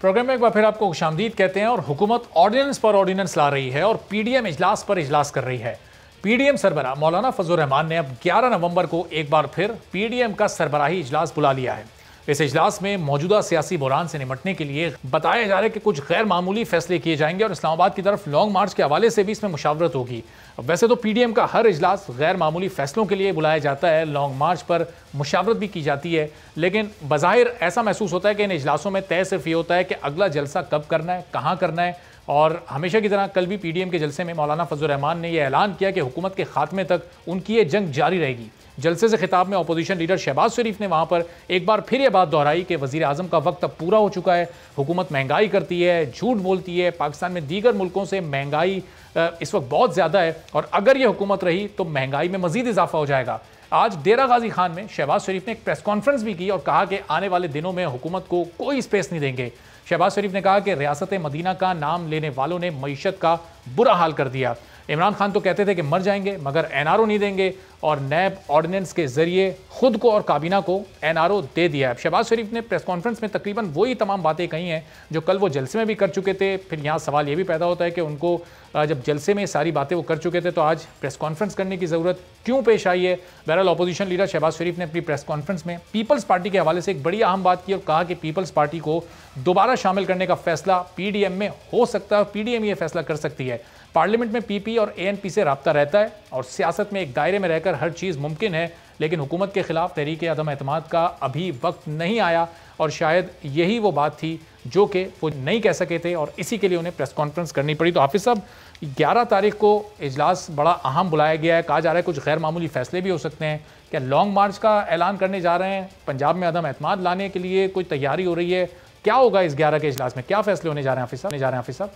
प्रोग्राम में एक बार फिर आपको खुशामदीद कहते हैं। और हुकूमत ऑर्डिनेंस पर ऑर्डिनेंस ला रही है और पीडीएम इजलास पर इजलास कर रही है। पीडीएम सरबराह मौलाना फजल रहमान ने अब 11 नवंबर को एक बार फिर पीडीएम का सरबराही इजलास बुला लिया है। इस इजलास में मौजूदा सियासी बहरान से निपटने के लिए बताया जा रहा है कि कुछ गैर मामूली फैसले किए जाएंगे और इस्लामाबाद की तरफ लॉन्ग मार्च के हवाले से भी इसमें मुशावरत होगी। वैसे तो पीडीएम का हर इजलास गैर मामूली फैसलों के लिए बुलाया जाता है, लॉन्ग मार्च पर मुशावरत भी की जाती है, लेकिन बज़ाहिर ऐसा महसूस होता है कि इन इजलासों में तय सिर्फ ये होता है कि अगला जलसा कब करना है, कहाँ करना है। और हमेशा की तरह कल भी पीडीएम के जलसे में मौलाना फजल रहमान ने यह ऐलान किया कि हुकूमत के खात्मे तक उनकी ये जंग जारी रहेगी। जलसे से खिताब में अपोजिशन लीडर शहबाज शरीफ ने वहां पर एक बार फिर यह बात दोहराई कि वजीर आजम का वक्त अब पूरा हो चुका है, हुकूमत महंगाई करती है, झूठ बोलती है, पाकिस्तान में दीगर मुल्कों से महंगाई इस वक्त बहुत ज़्यादा है और अगर यह हुकूमत रही तो महंगाई में मजीद इजाफा हो जाएगा। आज डेरा गाजी खान में शहबाज शरीफ ने एक प्रेस कॉन्फ्रेंस भी की और कहा कि आने वाले दिनों में हुकूमत को कोई स्पेस नहीं देंगे। शहबाज शरीफ ने कहा कि रियासत मदीना का नाम लेने वालों ने मईशत का बुरा हाल कर दिया। इमरान खान तो कहते थे कि मर जाएंगे मगर एनआरओ नहीं देंगे और नैब ऑर्डिनेंस के जरिए खुद को और काबीना को एनआरओ दे दिया है। शहबाज शरीफ ने प्रेस कॉन्फ्रेंस में तकरीबन वही तमाम बातें कही हैं जो कल वो जलसे में भी कर चुके थे। फिर यहाँ सवाल ये भी पैदा होता है कि उनको जब जलसे में सारी बातें वो कर चुके थे तो आज प्रेस कॉन्फ्रेंस करने की ज़रूरत क्यों पेश आई है। बहरहाल अपोजिशन लीडर शहबाज शरीफ ने अपनी प्रेस कॉन्फ्रेंस में पीपल्स पार्टी के हवाले से एक बड़ी अहम बात की और कहा कि पीपल्स पार्टी को दोबारा शामिल करने का फैसला पीडीएम में हो सकता है, पीडीएम ये फैसला कर सकती है। पार्लियामेंट में पीपी और एएनपी से राब्ता रहता है और सियासत में एक दायरे में रहकर हर चीज़ मुमकिन है, लेकिन हुकूमत के खिलाफ तहरीक अदम एतमाद का अभी वक्त नहीं आया और शायद यही वो बात थी जो कि वो नहीं कह सके थे और इसी के लिए उन्हें प्रेस कॉन्फ्रेंस करनी पड़ी। तो हाफिज साहब, 11 तारीख को इजलास बड़ा अहम बुलाया गया है, कहा जा रहा है कुछ गैर मामूली फैसले भी हो सकते हैं। क्या लॉन्ग मार्च का ऐलान करने जा रहे हैं? पंजाब में अदम एतमाद लाने के लिए कोई तैयारी हो रही है? क्या होगा इस 11 के इजलास में, क्या फैसले होने जा रहे हैं हाफिज साहब?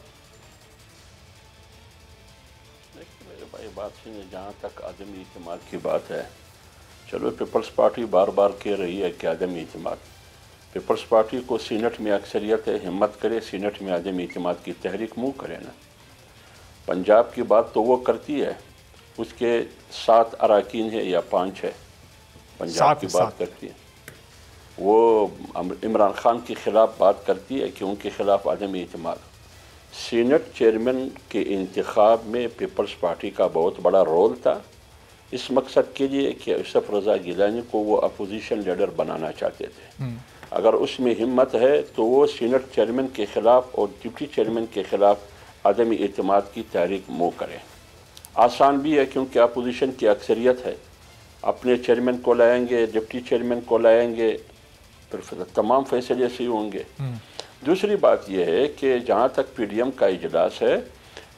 भाई बात सुनिए, जहाँ तक आदमी इत्तेमाद की बात है, चलो पीपल्स पार्टी बार बार कह रही है कि आदमी इत्तेमाद, पीपल्स पार्टी को सीनेट में अक्सरियत है, हिम्मत करे सीनेट में आदमी इत्तेमाद की तहरीक मुँह करे ना। पंजाब की बात तो वो करती है, उसके 7 अरकान है या 5 है, पंजाब की बात करती है। वो इमरान खान के ख़िलाफ़ बात करती है कि उनके ख़िलाफ़ आदमी इत्तेमाद। सीनेट चेयरमैन के इंतखाब में पीपल्स पार्टी का बहुत बड़ा रोल था, इस मकसद के लिए कि यूसुफ रज़ा गिलानी को वो अपोजिशन लीडर बनाना चाहते थे। अगर उसमें हिम्मत है तो वो सीनेट चेयरमैन के ख़िलाफ़ और डिप्टी चेयरमैन के ख़िलाफ़ आदमी इत्तेमाद की तहरीक मुँह करें। आसान भी है क्योंकि अपोजिशन की अक्सरियत है, अपने चेयरमैन को लाएंगे, डिप्टी चेयरमैन को लाएंगे, फिर तमाम फैसले सही होंगे। दूसरी बात यह है कि जहाँ तक पीडीएम का इजलास है,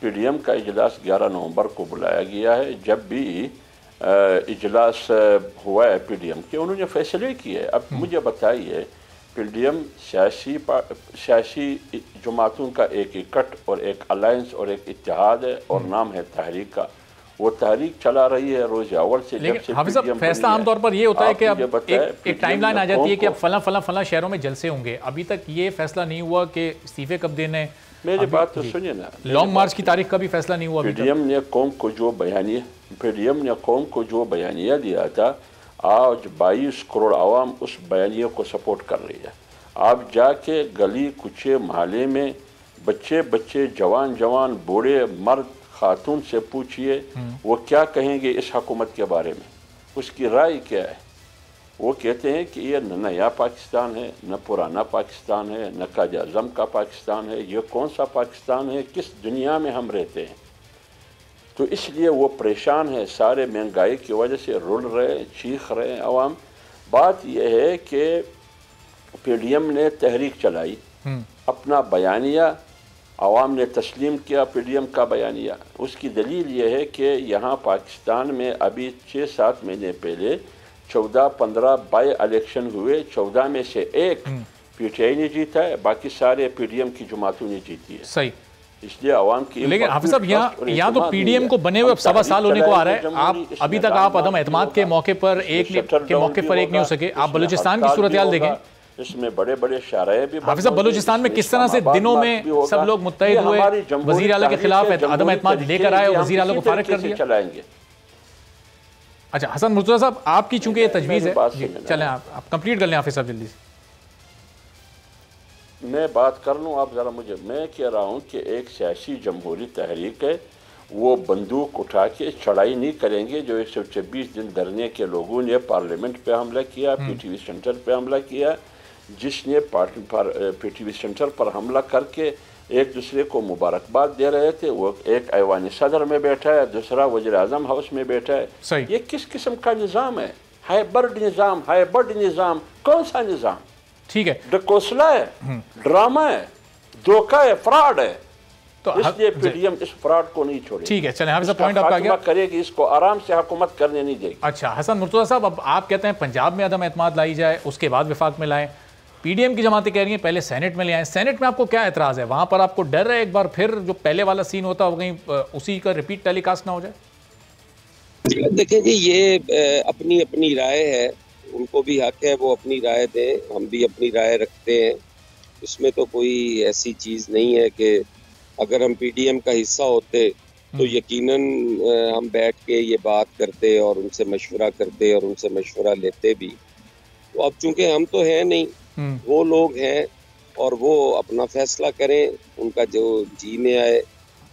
पीडीएम का इजलास 11 नवंबर को बुलाया गया है। जब भी इजलास हुआ है पीडीएम के, उन्होंने फैसले किए। अब मुझे बताइए, पीडीएम सियासी जमातों का एक इकट्ठ और एक अलायंस और एक इत्तेहाद है और नाम है तहरीक का। वो तहरीक चला रही है रोज अव्वल से। लेकिन हाफिज साहब, फैसला आमतौर पर ये होता है कि अब एक टाइमलाइन आ जाती है कि अब फला शहरों में जलसे होंगे। अभी तक ये फैसला नहीं हुआ कि इस्तीफे कब देने। मेरी बात तो सुनिए ना, लॉन्ग मार्च की तारीख का भी फैसला नहीं हुआ। पीडीएम ने कौम को जो बयानिया दिया था, आज 22 करोड़ आवाम उस बयानिया को सपोर्ट कर रही है। आप जाके गली कुचे मोहल्ले में बच्चे जवान बूढ़े मर्द खातून से पूछिए, वो क्या कहेंगे इस हुकूमत के बारे में, उसकी राय क्या है। वो कहते हैं कि ये न नया पाकिस्तान है, न पुराना पाकिस्तान है, न कायदे आज़म का पाकिस्तान है, ये कौन सा पाकिस्तान है, किस दुनिया में हम रहते हैं। तो इसलिए वो परेशान है, सारे महंगाई की वजह से रुल रहे, चीख रहे हैं अवाम। बात यह है कि पीडीएम ने तहरीक चलाई, अपना बयानिया आवाम ने तस्लीम किया, पीडीएम का बयानिया। उसकी दलील ये है कि यहाँ पाकिस्तान में अभी 6-7 महीने पहले 14-15 बाई इलेक्शन हुए, 14 में से एक पीटीआई ने जीता है, बाकी सारे पीडीएम की जमातों ने जीती है। सही, इसलिए आवाम की। लेकिन हाफिज साहब, यहाँ तो पीडीएम को बने हुए अब 1.25 साल होने को आ रहा है। आप अभी तक आप अदम एतमाद के मौके पर एक नहीं हो सके। आप बलूचिस्तान की सूरत हाल देखें, इसमें बड़े शाराए भी। हाफिज साहब, बलूचिस्तान में किस तरह से दिनों में सब लोग मुत्तहिद हुए, वजीर आला के खिलाफ अदम एतमाद लेकर आए और वजीर आला को फारिग कर दिया। चलाएंगे। अच्छा हसन मुर्तज़ा साहब, आपकी चूंकि ये तजवीज़ है, चलें आप कंप्लीट कर लें हाफिज साहब जल्दी से। मैं बात कर लूँ, आप ज़रा मुझे। मैं कह रहा हूँ कि एक सियासी जमहूरी तहरीक है, वो बंदूक उठा के चढ़ाई नहीं करेंगे। जो 126 दिन धरने के लोगों ने पार्लियामेंट पे हमला किया, पीटीवी सेंटर पे हमला किया, जिसने PTV सेंटर पर हमला करके एक दूसरे को मुबारकबाद दे रहे थे, वो एक ऐवान सदर में बैठा है, दूसरा वज़ीर आज़म हाउस में बैठा है। सही। ये किस किस्म का निज़ाम है? हाइब्रिड निज़ाम, हाइब्रिड निज़ाम, कौन सा निज़ाम? ठीक है, डकोसला है, ड्रामा है, धोखा है, फ्रॉड है। तो इसलिए PDM इस फ्रॉड को नहीं छोड़ेगी। ठीक है, चलें, हाफिज़ साहब पॉइंट आपका आ गया, करेगी, इसको आराम से हुकूमत करने नहीं देगी। अच्छा हसन मुर्तज़ा साहब, अब आप कहते हैं पंजाब में अदम एतमाद लाई जाए, उसके बाद विफाक में लाएं। PDM की जमातें कह रही हैं पहले सेनेट में ले आए। सेनेट में आपको क्या एतराज़ है? वहां पर आपको डर है एक बार फिर जो पहले वाला सीन होता है कहीं उसी का रिपीट टेलीकास्ट ना हो जाए? देखिए जी, ये अपनी अपनी राय है, उनको भी हक है वो अपनी राय दें, हम भी अपनी राय रखते हैं। इसमें तो कोई ऐसी चीज़ नहीं है कि अगर हम PDM का हिस्सा होते तो यकीनन हम बैठ के ये बात करते और उनसे मशवरा करते और उनसे मशवरा लेते भी। तो अब चूंकि हम तो हैं नहीं, वो लोग हैं और वो अपना फैसला करें, उनका जो जी में आए।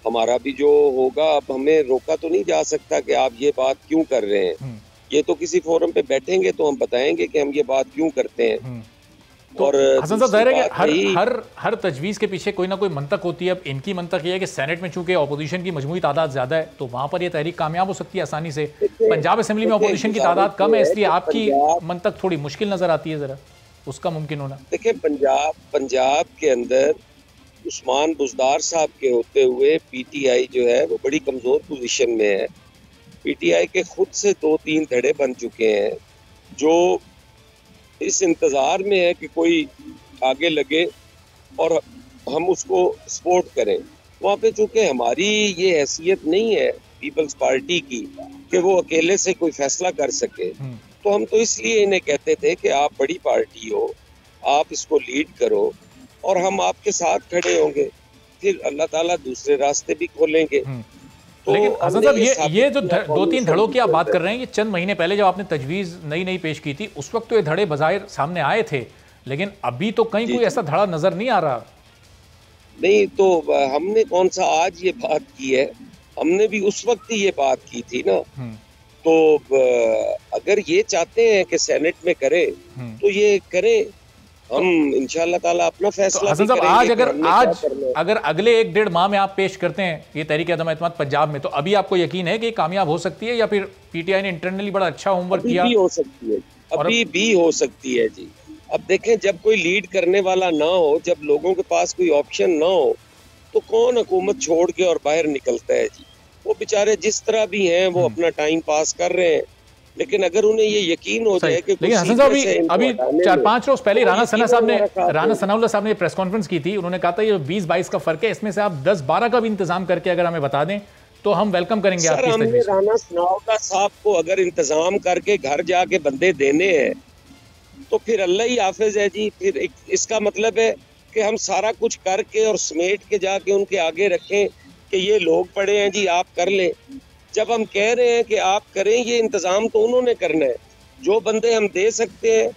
हमारा भी जो होगा, अब हमें रोका तो नहीं जा सकता कि आप ये बात क्यों कर रहे हैं। ये तो किसी फोरम पे बैठेंगे तो हम बताएंगे कि हम ये बात क्यों करते हैं। तो और हसन साहब, जाहिर है कि हर तजवीज़ के पीछे कोई ना कोई मंतक होती है। अब इनकी मंतक ये है कि सेनेट में चूंकि अपोजिशन की मजमूई तादाद ज़्यादा है तो वहाँ पर ये तहरीक कामयाब हो सकती है आसानी से। पंजाब असेंबली में अपोजिशन की तादाद कम है, इसलिए आपकी मंतक थोड़ी मुश्किल नज़र आती है ज़रा उसका मुमकिन होना। देखिए, पंजाब के अंदर उस्मान बुज़दार साहब के होते हुए PTI जो है वो बड़ी कमज़ोर पोजीशन में है। PTI के खुद से 2-3 धड़े बन चुके हैं जो इस इंतज़ार में है कि कोई आगे लगे और हम उसको सपोर्ट करें। वहाँ पे चूँकि हमारी ये हैसियत नहीं है पीपल्स पार्टी की कि वो अकेले से कोई फैसला कर सके, तो हम तो इसलिए इन्हें कहते थे कि आप बड़ी पार्टी हो, आप इसको लीड करो और हम आपके साथ खड़े होंगे, फिर अल्लाह ताला दूसरे रास्ते भी खोलेंगे। तो लेकिन हसन साहब, ये जो 2-3 धड़ों की आप बात कर रहे हैं, ये चंद महीने पहले जब आपने तजवीज़ नई पेश की थी उस वक्त तो ये धड़े बज़ाहिर सामने आए थे, लेकिन अभी तो कहीं कोई ऐसा धड़ा नजर नहीं आ रहा। नहीं तो हमने कौन सा आज ये बात की है, हमने भी उस वक्त ही ये बात की थी ना। तो अगर ये चाहते हैं कि सेनेट में करे तो ये करें, हम इंशाअल्लाह ताला अपना फैसला तो हसन साहब, अगर अगले 1-1.5 माह में आप पेश करते हैं ये तहरीक अदम एतमाद पंजाब में, तो अभी आपको यकीन है कि कामयाब हो सकती है या फिर PTI ने इंटरनली बड़ा अच्छा होमवर्क किया? अभी भी हो सकती है, अभी भी हो सकती है जी। अब देखें, जब कोई लीड करने वाला ना हो, जब लोगों के पास कोई ऑप्शन ना हो, तो कौन हुकूमत छोड़ के और बाहर निकलता है जी। वो बेचारे जिस तरह भी हैं वो अपना टाइम पास कर रहे हैं, लेकिन अगर उन्हें ये यकीन हो जाए कि लेकिन हसन साहब अभी 4-5 रोज पहले राना सनाउल्लाह साहब ने प्रेस कॉन्फ्रेंस की थी, उन्होंने कहा था ये 20-22 का फर्क है, इसमें से आप 10-12 का भी इंतजाम करके अगर हमें बता दें तो हम वेलकम करेंगे आपकी तजवीज़। राना सनाउल्लाह साहब को अगर इंतजाम करके घर जाके बंदे देने हैं तो फिर अल्लाह ही हाफिज है जी। फिर इसका मतलब है कि हम सारा कुछ करके और समेट के जाके उनके आगे रखें कि ये लोग पड़े हैं जी, आप कर लें। जब हम कह रहे हैं कि आप करें, ये इंतजाम तो उन्होंने करना है। जो बंदे हम दे सकते हैं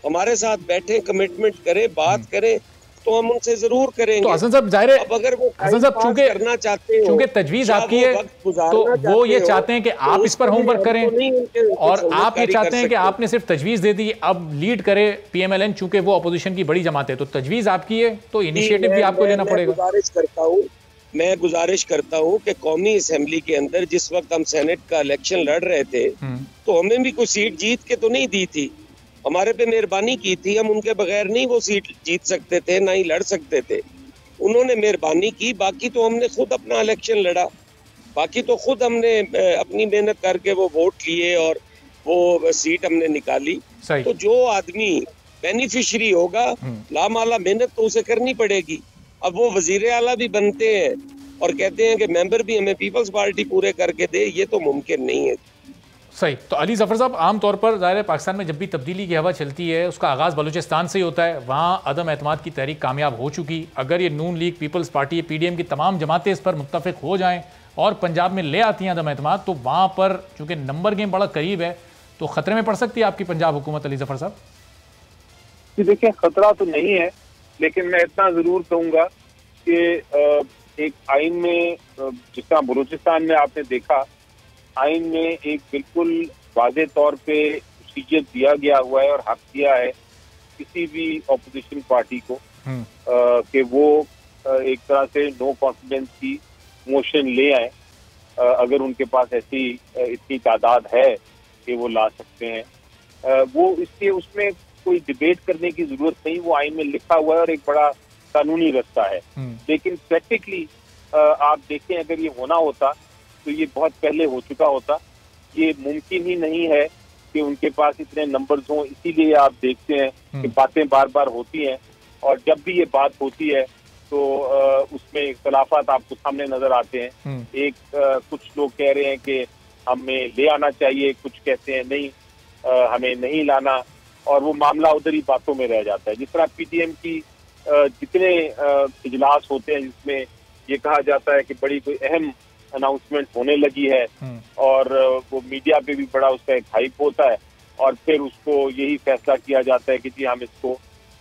हमारे साथ बैठे, कमिटमेंट करें, बात करें, तो हम उनसे जरूर करेंगे। तो हसन साहब, जाहिर है अगर वो हसन साहब करना चाहते हैं, चूंकि तजवीज आपकी है तो वो ये चाहते हैं कि आप इस पर होमवर्क करें और आप ये चाहते हैं कि आपने सिर्फ तजवीज दे दी, अब लीड करे PMLN, चूंकि वो अपोजिशन की बड़ी जमात है, तो तजवीज आपकी है तो इनिशिएटिव भी आपको लेना पड़ेगा। मैं गुजारिश करता हूँ कि कौमी असेंबली के अंदर जिस वक्त हम सेनेट का इलेक्शन लड़ रहे थे तो हमें भी कोई सीट जीत के तो नहीं दी थी, हमारे पे मेहरबानी की थी। हम उनके बगैर नहीं वो सीट जीत सकते थे, ना ही लड़ सकते थे। उन्होंने मेहरबानी की, बाकी तो हमने खुद अपना इलेक्शन लड़ा, बाकी तो खुद हमने अपनी मेहनत करके वो वोट लिए और वो सीट हमने निकाली। तो जो आदमी बेनिफिशियरी होगा, लामाला मेहनत तो उसे करनी पड़ेगी। अब वो वजीर आला भी बनते हैं और कहते हैं कि मेंबर भी हमें पीपल्स पार्टी पूरे करके दे, ये तो मुमकिन नहीं है। सही। तो अली जफर साहब, आमतौर पर ज़ाहिर है पाकिस्तान में जब भी तब्दीली की हवा चलती है उसका आगाज़ बलूचिस्तान से ही होता है, वहाँ अदम एतमाद की तहरीक कामयाब हो चुकी। अगर ये नून लीग, पीपल्स पार्टी, PDM की तमाम जमातें इस पर मुत्तफिक हो जाएँ और पंजाब में ले आती हैं अदम एतमाद, तो वहाँ पर चूँकि नंबर गेम बड़ा करीब है तो ख़तरे में पड़ सकती है आपकी पंजाब हुकूमत। अली जफर साहब देखिए, खतरा तो नहीं है, लेकिन मैं इतना जरूर कहूंगा कि एक आइन में, जिस तरह बलूचिस्तान में आपने देखा, आइन में एक बिल्कुल वाज़े तौर पे खसूसियत दिया गया हुआ है और हक दिया है किसी भी ऑपोजिशन पार्टी को कि वो एक तरह से नो कॉन्फिडेंस की मोशन ले आए, अगर उनके पास ऐसी इतनी तादाद है कि वो ला सकते हैं। वो इसलिए उसमें कोई डिबेट करने की जरूरत नहीं, वो आइन में लिखा हुआ है और एक बड़ा कानूनी रास्ता है। लेकिन प्रैक्टिकली आप देखें, अगर ये होना होता तो ये बहुत पहले हो चुका होता। ये मुमकिन ही नहीं है कि उनके पास इतने नंबर्स हों, इसीलिए आप देखते हैं कि बातें बार बार होती हैं और जब भी ये बात होती है तो उसमें इख्तलाफात आपको सामने नजर आते हैं। कुछ लोग कह रहे हैं कि हमें ले आना चाहिए, कुछ कहते हैं नहीं हमें नहीं लाना, और वो मामला उधर ही बातों में रह जाता है। जिस तरह पीटीएम की जितने इजलास होते हैं जिसमें ये कहा जाता है कि बड़ी कोई अहम अनाउंसमेंट होने लगी है और वो मीडिया पे भी बड़ा उसका एक हाइप होता है और फिर उसको यही फैसला किया जाता है कि जी हम इसको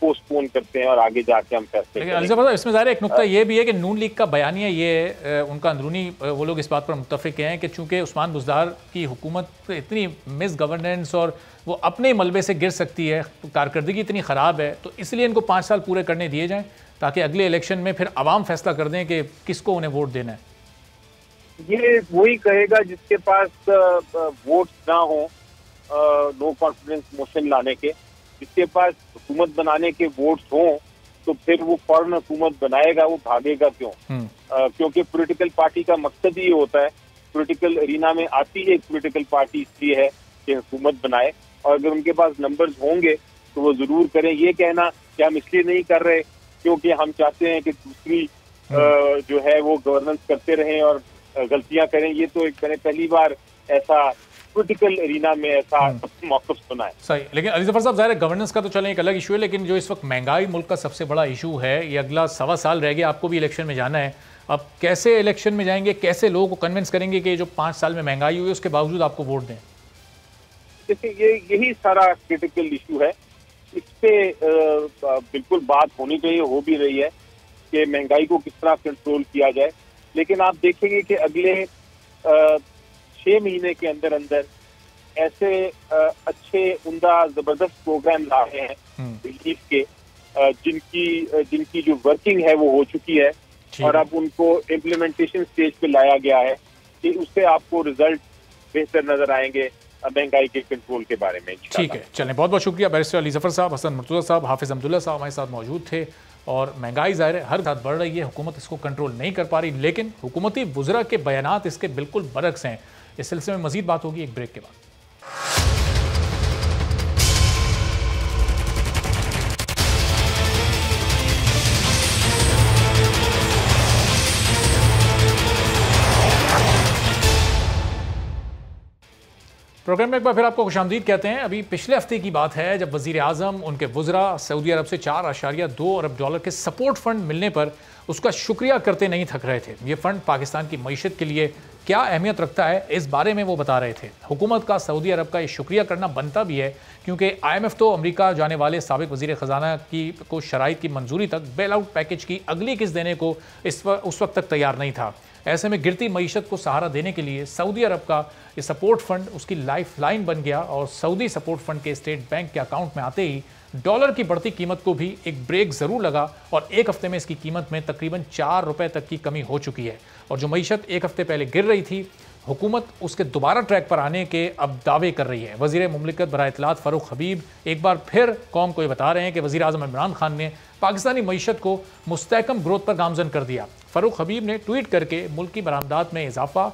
पोस्टपोन करते हैं और आगे जाके हम फैसले करेंगे। इसमें ज़ाहिर एक नुकता ये भी है कि नून लीग का बयानिया ये उनका अंदरूनी वो लोग इस बात पर मुत्तफिक हैं कि चूंकि उस्मान बुज़दार की हुकूमत इतनी मिस गवर्नेंस और वो अपने मलबे से गिर सकती है, कारकर्दगी इतनी ख़राब है, तो इसलिए इनको 5 साल पूरे करने दिए जाएँ ताकि अगले इलेक्शन में फिर आवाम फैसला कर दें कि किसको उन्हें वोट देना है। ये वही कहेगा जिसके पास वोट ना हो नो कॉन्फिडेंस मोशन लाने के, जिसके पास हुकूमत बनाने के वोट्स हों तो फिर वो फौरन हुकूमत बनाएगा, वो भागेगा क्यों? क्योंकि पॉलिटिकल पार्टी का मकसद ही होता है, पॉलिटिकल एरिना में आती है एक पॉलिटिकल पार्टी इसलिए है कि हुकूमत बनाए, और अगर उनके पास नंबर्स होंगे तो वो जरूर करें। ये कहना कि हम इसलिए नहीं कर रहे क्योंकि हम चाहते हैं कि दूसरी जो है वो गवर्नेंस करते रहें और गलतियां करें, ये तो एक मैंने पहली बार ऐसा पॉलिटिकल एरिना में ऐसा मौक़िफ़ सुना है। सही, लेकिन अली ज़फ़र साहब, ज़ाहिर है गवर्नेंस का तो चलें एक अलग इशू है, लेकिन जो इस वक्त महंगाई मुल्क का सबसे बड़ा इशू है, ये अगला 1.25 साल रह गया, आपको भी इलेक्शन में जाना है। अब कैसे इलेक्शन में जाएंगे, कैसे लोगों को कन्विंस करेंगे कि जो 5 साल में महंगाई हुई उसके बावजूद आपको वोट दें? देखिए यही सारा क्रिटिकल इशू है, इस पे बिल्कुल बात होनी चाहिए, हो भी रही है कि महंगाई को किस तरह कंट्रोल किया जाए। लेकिन आप देखेंगे कि अगले 6 महीने के अंदर अंदर ऐसे अच्छे उम्दा जबरदस्त प्रोग्राम ला रहे हैं रिलीफ के, जिनकी जो वर्किंग है वो हो चुकी है और अब उनको इम्प्लीमेंटेशन स्टेज पे लाया गया है कि उससे आपको रिजल्ट बेहतर नजर आएंगे महंगाई के कंट्रोल के बारे में। ठीक है, चलें, बहुत बहुत शुक्रिया बैरिस्टर अली ज़फ़र साहब, हसन मुर्तज़ा साहब, हाफिज़ अब्दुल्ला साहब हमारे साथ मौजूद थे। और महंगाई ज़ाहिर है हर साथ बढ़ रही है, हुकूमत इसको कंट्रोल नहीं कर पा रही, लेकिन हुकूमती वुज़रा के बयानात इसके बिल्कुल बरक्स हैं। इस सिलसिले में मज़ीद बात होगी एक ब्रेक के बाद। प्रोग्राम में एक बार फिर आपको खुशामदीद कहते हैं। अभी पिछले हफ्ते की बात है जब वज़ीर आज़म, उनके वुज़रा सऊदी अरब से $4.2 अरब के सपोर्ट फंड मिलने पर उसका शुक्रिया करते नहीं थक रहे थे। ये फ़ंड पाकिस्तान की मईशत के लिए क्या अहमियत रखता है, इस बारे में वो बता रहे थे। हुकूमत का सऊदी अरब का ये शुक्रिया करना बनता भी है क्योंकि IMF तो अमेरिका जाने वाले साबिक़ वज़ीर ख़जाना को शराइत की मंजूरी तक बेल आउट पैकेज की अगली किस्त देने को उस वक्त तक तैयार नहीं था। ऐसे में गिरती मईशत को सहारा देने के लिए सऊदी अरब का ये सपोर्ट फंड उसकी लाइफ लाइन बन गया और सऊदी सपोर्ट फंड के स्टेट बैंक के अकाउंट में आते ही डॉलर की बढ़ती कीमत को भी एक ब्रेक ज़रूर लगा और एक हफ्ते में इसकी कीमत में तकरीबन ₹4 तक की कमी हो चुकी है। और जो मईशत एक हफ्ते पहले गिर रही थी, हुकूमत उसके दोबारा ट्रैक पर आने के अब दावे कर रही है। वज़ीर मुमलिकत बराए इत्तलात फ़ारूक हबीब एक बार फिर कौम को ये बता रहे हैं कि वज़ीर आज़म इमरान खान ने पाकिस्तानी मईशत को मुस्तहकम ग्रोथ पर गामजन कर दिया। फ़ारूक हबीब ने ट्वीट करके मुल्क की बरामदात में इजाफा,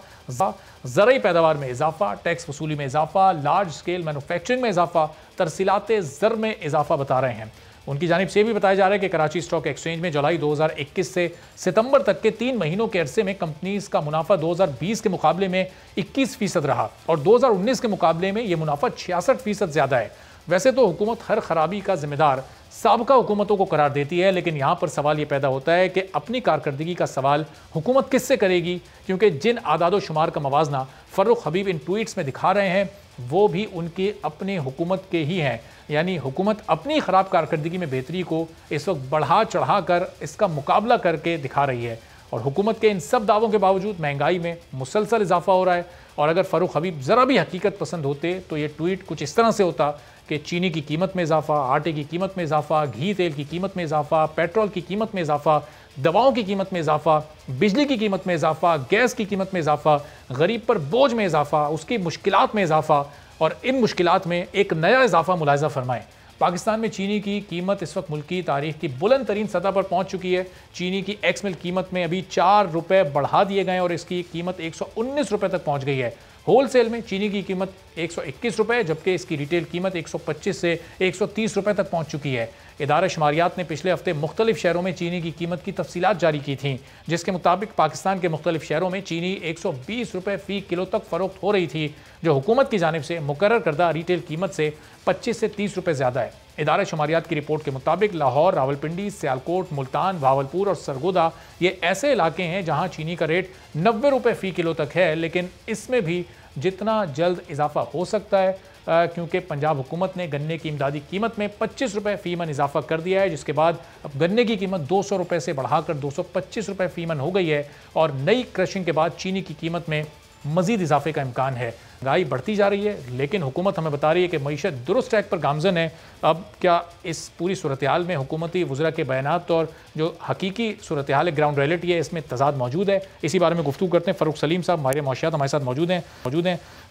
ज़रई पैदावार में इजाफा, टैक्स वसूली में इजाफा, लार्ज स्केल मैनुफैक्चरिंग में इजाफा, तरसीलात ज़र में इजाफा बता रहे हैं। उनकी जानिब से भी बताया जा रहा है कि कराची स्टॉक एक्सचेंज में जुलाई 2021 से सितंबर तक के 3 महीनों के अरसे में कंपनीज का मुनाफा 2020 के मुकाबले में 21% रहा और 2019 के मुकाबले में यह मुनाफा 66% ज़्यादा है। वैसे तो हुकूमत हर खराबी का जिम्मेदार साबका हुकूमतों को करार देती है, लेकिन यहाँ पर सवाल ये पैदा होता है कि अपनी कारकर्दगी का सवाल हुकूमत किससे करेगी, क्योंकि जिन आदादो शुमार का मवाजना फ़ारूक हबीब इन ट्वीट्स में दिखा रहे हैं वो भी उनके अपने हुकूमत के ही हैं। यानी हुकूमत अपनी ख़राब कारकर्दगी में बेहतरी को इस वक्त बढ़ा चढ़ा कर इसका मुकाबला करके दिखा रही है और हुकूमत के इन सब दावों के बावजूद महंगाई में मुसलसल इजाफा हो रहा है। और अगर फ़ारूक हबीब ज़रा भी हकीकत पसंद होते तो ये ट्वीट कुछ इस तरह से होता कि चीनी की कीमत में इजाफा, आटे की कीमत में इजाफा, घी तेल की कीमत में इजाफा, पेट्रोल की कीमत में इजाफा, दवाओं की कीमत में इजाफा, बिजली की कीमत में इजाफा, गैस की कीमत में इजाफा, गरीब पर बोझ में इजाफा, उसकी मुश्किलात में इजाफा, और इन मुश्किलात में एक नया इजाफा मुलाहिजा फरमाएं। पाकिस्तान में चीनी की कीमत इस वक्त मुल्क की तारीख की बुलंद तरीन सतह पर पहुंच चुकी है। चीनी की एक्स मिल कीमत में अभी 4 रुपए बढ़ा दिए गए और इसकी कीमत 119 रुपए तक पहुंच गई है। होलसेल में चीनी की कीमत 121 रुपए, जबकि इसकी रिटेल कीमत 125 से 130 रुपए तक पहुंच चुकी है। इदारा शुमारियात ने पिछले हफ्ते मुख्तलिफ शहरों में चीनी की कीमत की तफसीलात जारी की थी, जिसके मुताबिक पाकिस्तान के मुख्तलिफ शहरों में चीनी 120 रुपए फी किलो तक फरोख्त हो रही थी, जो हुकूमत की जानिब से मुकर्रर करदा रिटेल कीमत से 25 से 30 रुपए ज़्यादा है। इदारा शुमारियात की रिपोर्ट के मुताबिक लाहौर, रावलपिंडी, सियालकोट, मुल्तान, भावलपुर और सरगोदा ये ऐसे इलाके हैं जहां चीनी का रेट 90 रुपए फ़ी किलो तक है, लेकिन इसमें भी जितना जल्द इजाफा हो सकता है, क्योंकि पंजाब हुकूमत ने गन्ने की इमदादी कीमत में 25 रुपए फ़ी मन इजाफा कर दिया है, जिसके बाद अब गन्ने की कीमत 200 रुपए से बढ़ाकर 225 रुपए फ़ी मन हो गई है और नई क्रशिंग के बाद चीनी की कीमत में मजीद इजाफे का इम्कान है। महंगाई बढ़ती जा रही है, लेकिन हुकूमत हमें बता रही है कि मईशत दुरुस्त ट्रैक पर गामजन है। अब क्या इस पूरी सूरत हाल में हुकूमती वज़रा के बयानात और जो हकीकी सूरत हाल है, ग्राउंड रियलिटी है, इसमें तजाद मौजूद है? इसी बारे में गुफ्तगू करते हैं। फ़ारूक सलीम साहब हमारे मौशियात हमारे साथ मौजूद हैं।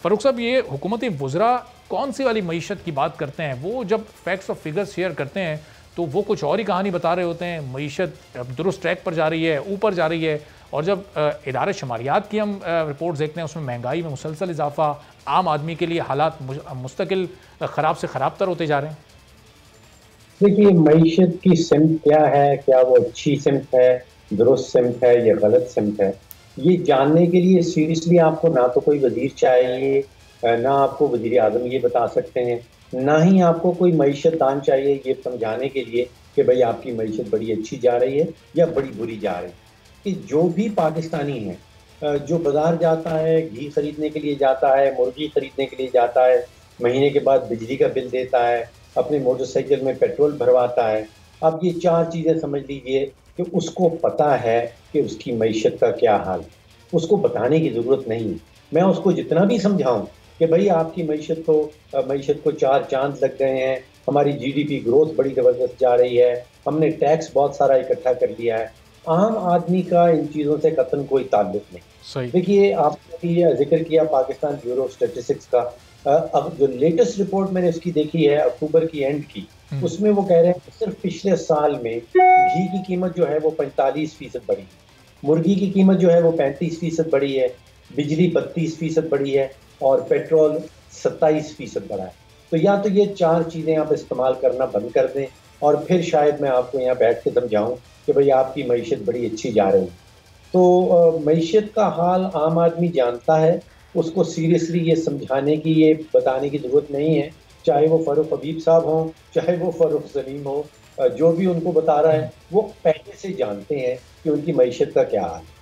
फ़ारूक साहब, ये हुकूमती वज़रा कौन सी वाली मईशत की बात करते हैं? वो जब फैक्ट्स और फिगर्स शेयर करते हैं तो वो कुछ और ही कहानी बता रहे होते हैं। मईशत अब दुरुस्त ट्रैक पर जा रही है, ऊपर जा रही है, और जब इदारे शुमारियात की हम रिपोर्ट देखते हैं उसमें महंगाई में मुसलसल इजाफा, आम आदमी के लिए हालात मुस्तकिल ख़राब से ख़राब तर होते जा रहे हैं। देखिए, मईशत की सिमत क्या है, क्या वो अच्छी सिमत है, दुरुस्त सिमत है या गलत सिमत है, ये जानने के लिए सीरियसली आपको ना तो कोई वजीर चाहिए, ना आपको वजीर आज़म ये बता सकते हैं, ना ही आपको कोई मईशत दान चाहिए ये समझाने के लिए कि भाई आपकी मईशत बड़ी अच्छी जा रही है या बड़ी बुरी जा रही है। कि जो भी पाकिस्तानी है जो बाजार जाता है, घी खरीदने के लिए जाता है, मुर्गी खरीदने के लिए जाता है, महीने के बाद बिजली का बिल देता है, अपने मोटरसाइकिल में पेट्रोल भरवाता है, अब ये 4 चीज़ें समझ लीजिए कि उसको पता है कि उसकी मईशत का क्या हाल। उसको बताने की ज़रूरत नहीं। मैं उसको जितना भी समझाऊं कि भाई आपकी मईशत को 4 चांद लग गए हैं, हमारी जीडीपी ग्रोथ बड़ी ज़बरदस्त जा रही है, हमने टैक्स बहुत सारा इकट्ठा कर लिया है, आम आदमी का इन चीज़ों से कतई कोई ताल्लुक नहीं। देखिए, आपने जिक्र किया पाकिस्तान ब्यूरो ऑफ स्टैटिस्टिक्स का, अब जो लेटेस्ट रिपोर्ट मैंने उसकी देखी है अक्टूबर की एंड की, उसमें वो कह रहे हैं कि सिर्फ पिछले साल में घी की कीमत जो है वो 45% बढ़ी है, मुर्गी की कीमत जो है वो 35% बढ़ी है, बिजली 32% बढ़ी है और पेट्रोल 27% बढ़ा है। तो या तो ये 4 चीज़ें आप इस्तेमाल करना बंद कर दें और फिर शायद मैं आपको यहाँ बैठ के समझाऊँ कि भाई आपकी मईशत बड़ी अच्छी जा रही है। तो मईशत का हाल आम आदमी जानता है, उसको सीरियसली ये समझाने की, ये बताने की ज़रूरत नहीं है। चाहे वो फ़ारूक हबीब साहब हों, चाहे वो फ़ारूक सलीम हो, जो भी उनको बता रहा है वो पहले से जानते हैं कि उनकी मईशत का क्या हाल है।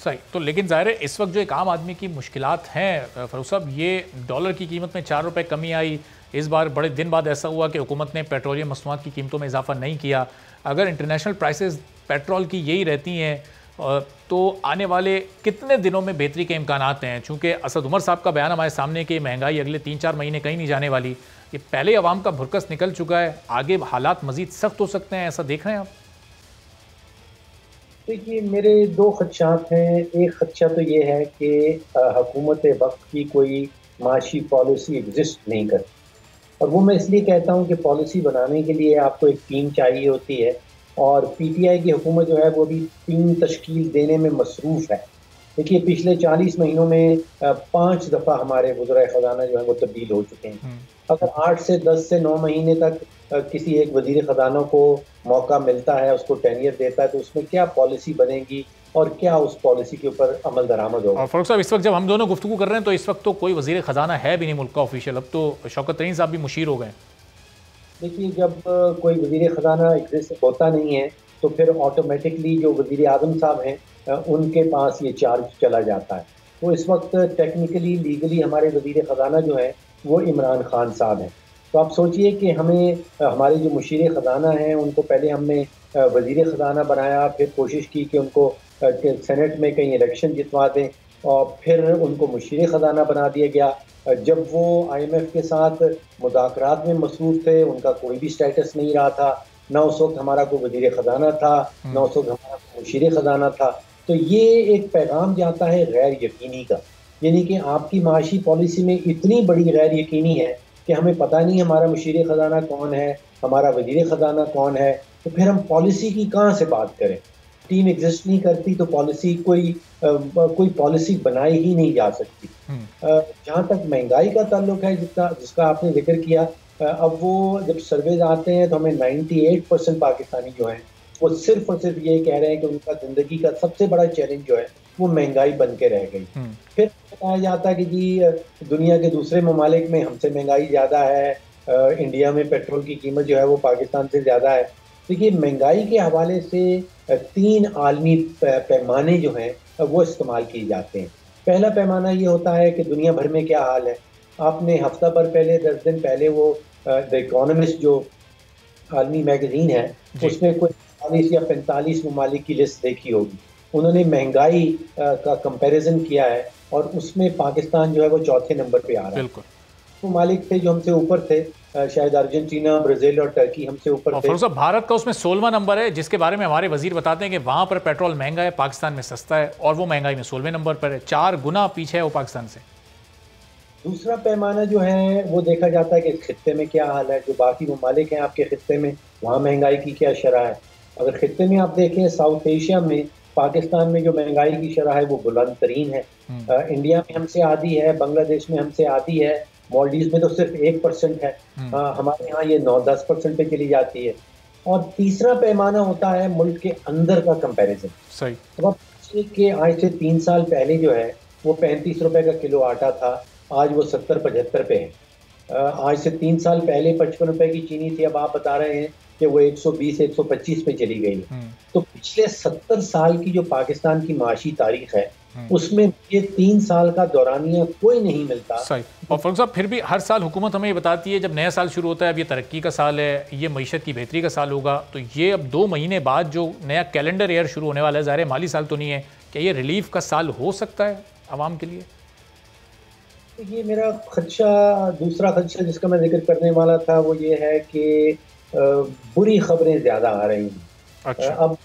सही। तो लेकिन ज़ाहिर है इस वक्त जो एक आम आदमी की मुश्किलात हैं फ़ारूक साहब, ये डॉलर की कीमत में 4 रुपये कमी आई, इस बार बड़े दिन बाद ऐसा हुआ कि हुकूमत ने पेट्रोलियम मसनूआत की कीमतों में इजाफा नहीं किया। अगर इंटरनेशनल प्राइसेस पेट्रोल की यही रहती हैं तो आने वाले कितने दिनों में बेहतरी के इम्कानात हैं? चूँकि असद उमर साहब का बयान हमारे सामने कि महंगाई अगले 3-4 महीने कहीं नहीं जाने वाली, ये पहले अवाम का भुरकस निकल चुका है, आगे हालात मज़ीद सख्त हो सकते हैं, ऐसा देख रहे हैं आप? देखिए, मेरे 2 खदशात हैं। एक खदशा तो ये है कि हुकूमत वक्त की कोई माशी पॉलिसी एग्जिस्ट नहीं करती, और वो मैं इसलिए कहता हूँ कि पॉलिसी बनाने के लिए आपको एक टीम चाहिए होती है, और पीटीआई की हुकूमत जो है वो भी टीम तश्कील देने में मसरूफ़ है। देखिए, पिछले 40 महीनों में 5 दफ़ा हमारे वज़राए ख़ज़ाना जो है वो तब्दील हो चुके हैं। अगर 8 से 10 से 9 महीने तक किसी एक वज़ीर ख़ज़ाना को मौका मिलता है, उसको टेनियर देता है, तो उसमें क्या पॉलिसी बनेगी और क्या उस पॉलिसी के ऊपर अमल दरामद होगा। और फ़ारूक साहब, इस वक्त जब हम दोनों गुफ्तगू कर रहे हैं तो इस वक्त तो कोई वज़ीर ख़ज़ाना है भी नहीं मुल्क का ऑफिशियल, अब तो शौकत तरीन साहब भी मुशीर हो गए। देखिए, जब कोई वज़ीर ख़ज़ाना एग्जिस्ट होता नहीं है तो फिर ऑटोमेटिकली जो वज़ीर आज़म साहब हैं उनके पास ये चार्ज चला जाता है। तो इस वक्त टेक्निकली लीगली हमारे वज़ीर ख़ज़ाना जो है वो इमरान खान साहब हैं। तो आप सोचिए कि हमें हमारे जो मुशीर ख़ज़ाना हैं उनको पहले हमने वज़ीर ख़ज़ाना बनाया, फिर कोशिश की कि उनको सेनेट में कहीं इलेक्शन जितवा दें, और फिर उनको मुशीर ख़जाना बना दिया गया। जब वो IMF के साथ मुज़ाकरात में मसरूफ़ थे, उनका कोई भी स्टेटस नहीं रहा था, ना उस वक्त हमारा कोई वज़ीर ख़जाना था, ना उस वक्त हमारा कोई मुशीर ख़जाना था। तो ये एक पैगाम जाता है गैर यकीनी का, यानी कि आपकी माशी पॉलिसी में इतनी बड़ी गैर यकीनी है कि हमें पता नहीं हमारा मुशीर ख़जाना कौन है, हमारा वज़ीर ख़जाना कौन है, तो फिर हम पॉलिसी की कहाँ से बात करें। टीम एग्जिस्ट नहीं करती तो पॉलिसी कोई पॉलिसी बनाई ही नहीं जा सकती। जहाँ तक महंगाई का ताल्लुक है, जिसका आपने जिक्र किया, अब वो जब सर्वेज आते हैं तो हमें 98% पाकिस्तानी जो हैं वो सिर्फ और सिर्फ ये कह रहे हैं कि उनका ज़िंदगी का सबसे बड़ा चैलेंज जो है वो महंगाई बन के रह गई। फिर बताया जाता है कि जी दुनिया के दूसरे ममालिक में हमसे महंगाई ज़्यादा है, इंडिया में पेट्रोल की कीमत जो है वो पाकिस्तान से ज़्यादा है। देखिए, महंगाई के हवाले से 3 आलमी पैमाने जो हैं वो इस्तेमाल किए जाते हैं। पहला पैमाना ये होता है कि दुनिया भर में क्या हाल है। आपने हफ्ता भर पहले, 10 दिन पहले वो द इकोनॉमिस्ट जो आलमी मैगजीन है उसमें कोई 40 या 45 ममालिक की लिस्ट देखी होगी। उन्होंने महंगाई का कंपैरिजन किया है और उसमें पाकिस्तान जो है वो चौथे नंबर पे आ रहा है। ममालिक थे जो हमसे ऊपर थे, शायद अर्जेंटीना, ब्राज़ील और टर्की हमसे ऊपर थे। फरूख साहब, भारत का उसमें 16वां नंबर है, जिसके बारे में हमारे वजीर बताते हैं कि वहाँ पर पेट्रोल महंगा है, पाकिस्तान में सस्ता है, और वो महंगाई में 16वें नंबर पर है, 4 गुना पीछे है वो पाकिस्तान से। दूसरा पैमाना जो है वो देखा जाता है कि खित्ते में क्या हाल है, जो बाकी ममालिक हैं आपके खित्ते में, वहाँ महंगाई की क्या शरह है। अगर खित्ते में आप देखें, साउथ एशिया में पाकिस्तान में जो महंगाई की शरह है वो बुलंद तरीन है। इंडिया में हमसे आधी है, बांग्लादेश में हमसे आधी है, मालदीव में तो सिर्फ 1% है, हमारे यहाँ ये 9-10% पे चली जाती है। और तीसरा पैमाना होता है मुल्क के अंदर का कंपैरिजन। सही। तो अब कि आज से 3 साल पहले जो है वो 35 रुपए का किलो आटा था, आज वो 70-75 पे है। आज से 3 साल पहले 55 रुपए की चीनी थी, अब आप बता रहे हैं कि वो 120-125 पे चली गई है। तो पिछले 70 साल की जो पाकिस्तान की माशी तारीख है उसमें ये 3 साल का दौरानिया कोई नहीं मिलता। सही। और फरूख साहब, फिर भी हर साल हुकूमत हमें ये बताती है जब नया साल शुरू होता है, अब ये तरक्की का साल है, ये मईशत की बेहतरी का साल होगा, तो ये अब 2 महीने बाद जो नया कैलेंडर ईयर शुरू होने वाला है, ज़ाहिर माली साल तो नहीं है, क्या ये रिलीफ का साल हो सकता है आवाम के लिए? ये मेरा खदशा, दूसरा खदशा जिसका मैं जिक्र करने वाला था वो ये है कि बुरी खबरें ज़्यादा आ रही हैं। अच्छा। अब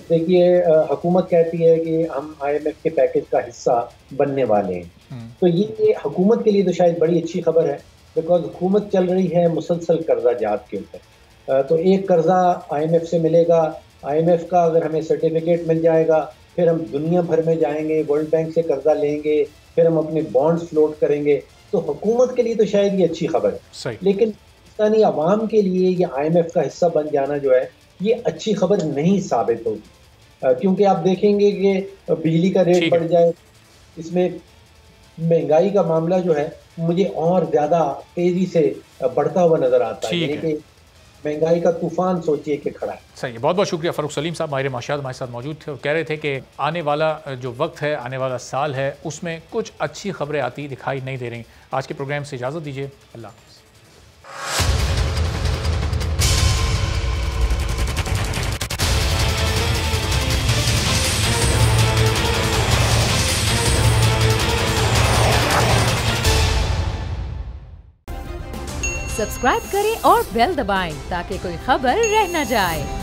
देखिए, हुकूमत कहती है कि हम IMF के पैकेज का हिस्सा बनने वाले हैं, तो ये हुकूमत के लिए तो शायद बड़ी अच्छी खबर है, बिकॉज हुकूमत चल रही है मुसलसल कर्जा जात के ऊपर। तो एक कर्जा IMF से मिलेगा, IMF का अगर हमें सर्टिफिकेट मिल जाएगा, फिर हम दुनिया भर में जाएंगे, वर्ल्ड बैंक से कर्जा लेंगे, फिर हम अपने बॉन्ड्स फ्लोट करेंगे। तो हुकूमत के लिए तो शायद ये अच्छी खबर है, लेकिन पाकिस्तानी आवाम के लिए ये IMF का हिस्सा बन जाना जो है ये अच्छी खबर नहीं साबित होगी, क्योंकि आप देखेंगे कि बिजली का रेट बढ़ जाए, इसमें महंगाई का मामला जो है मुझे और ज़्यादा तेज़ी से बढ़ता हुआ नज़र आता है, यानी कि महंगाई का तूफान सोचिए कि खड़ा है। सही है। बहुत बहुत शुक्रिया फ़रूख सलीम साहब, माहिर माशियात हमारे साथ मौजूद थे और कह रहे थे कि आने वाला जो वक्त है, आने वाला साल है, उसमें कुछ अच्छी खबरें आती दिखाई नहीं दे रही। आज के प्रोग्राम से इजाज़त दीजिए, अल्लाह हाफ़िज़। सब्सक्राइब करें और बेल दबाएं ताकि कोई खबर रह न जाए।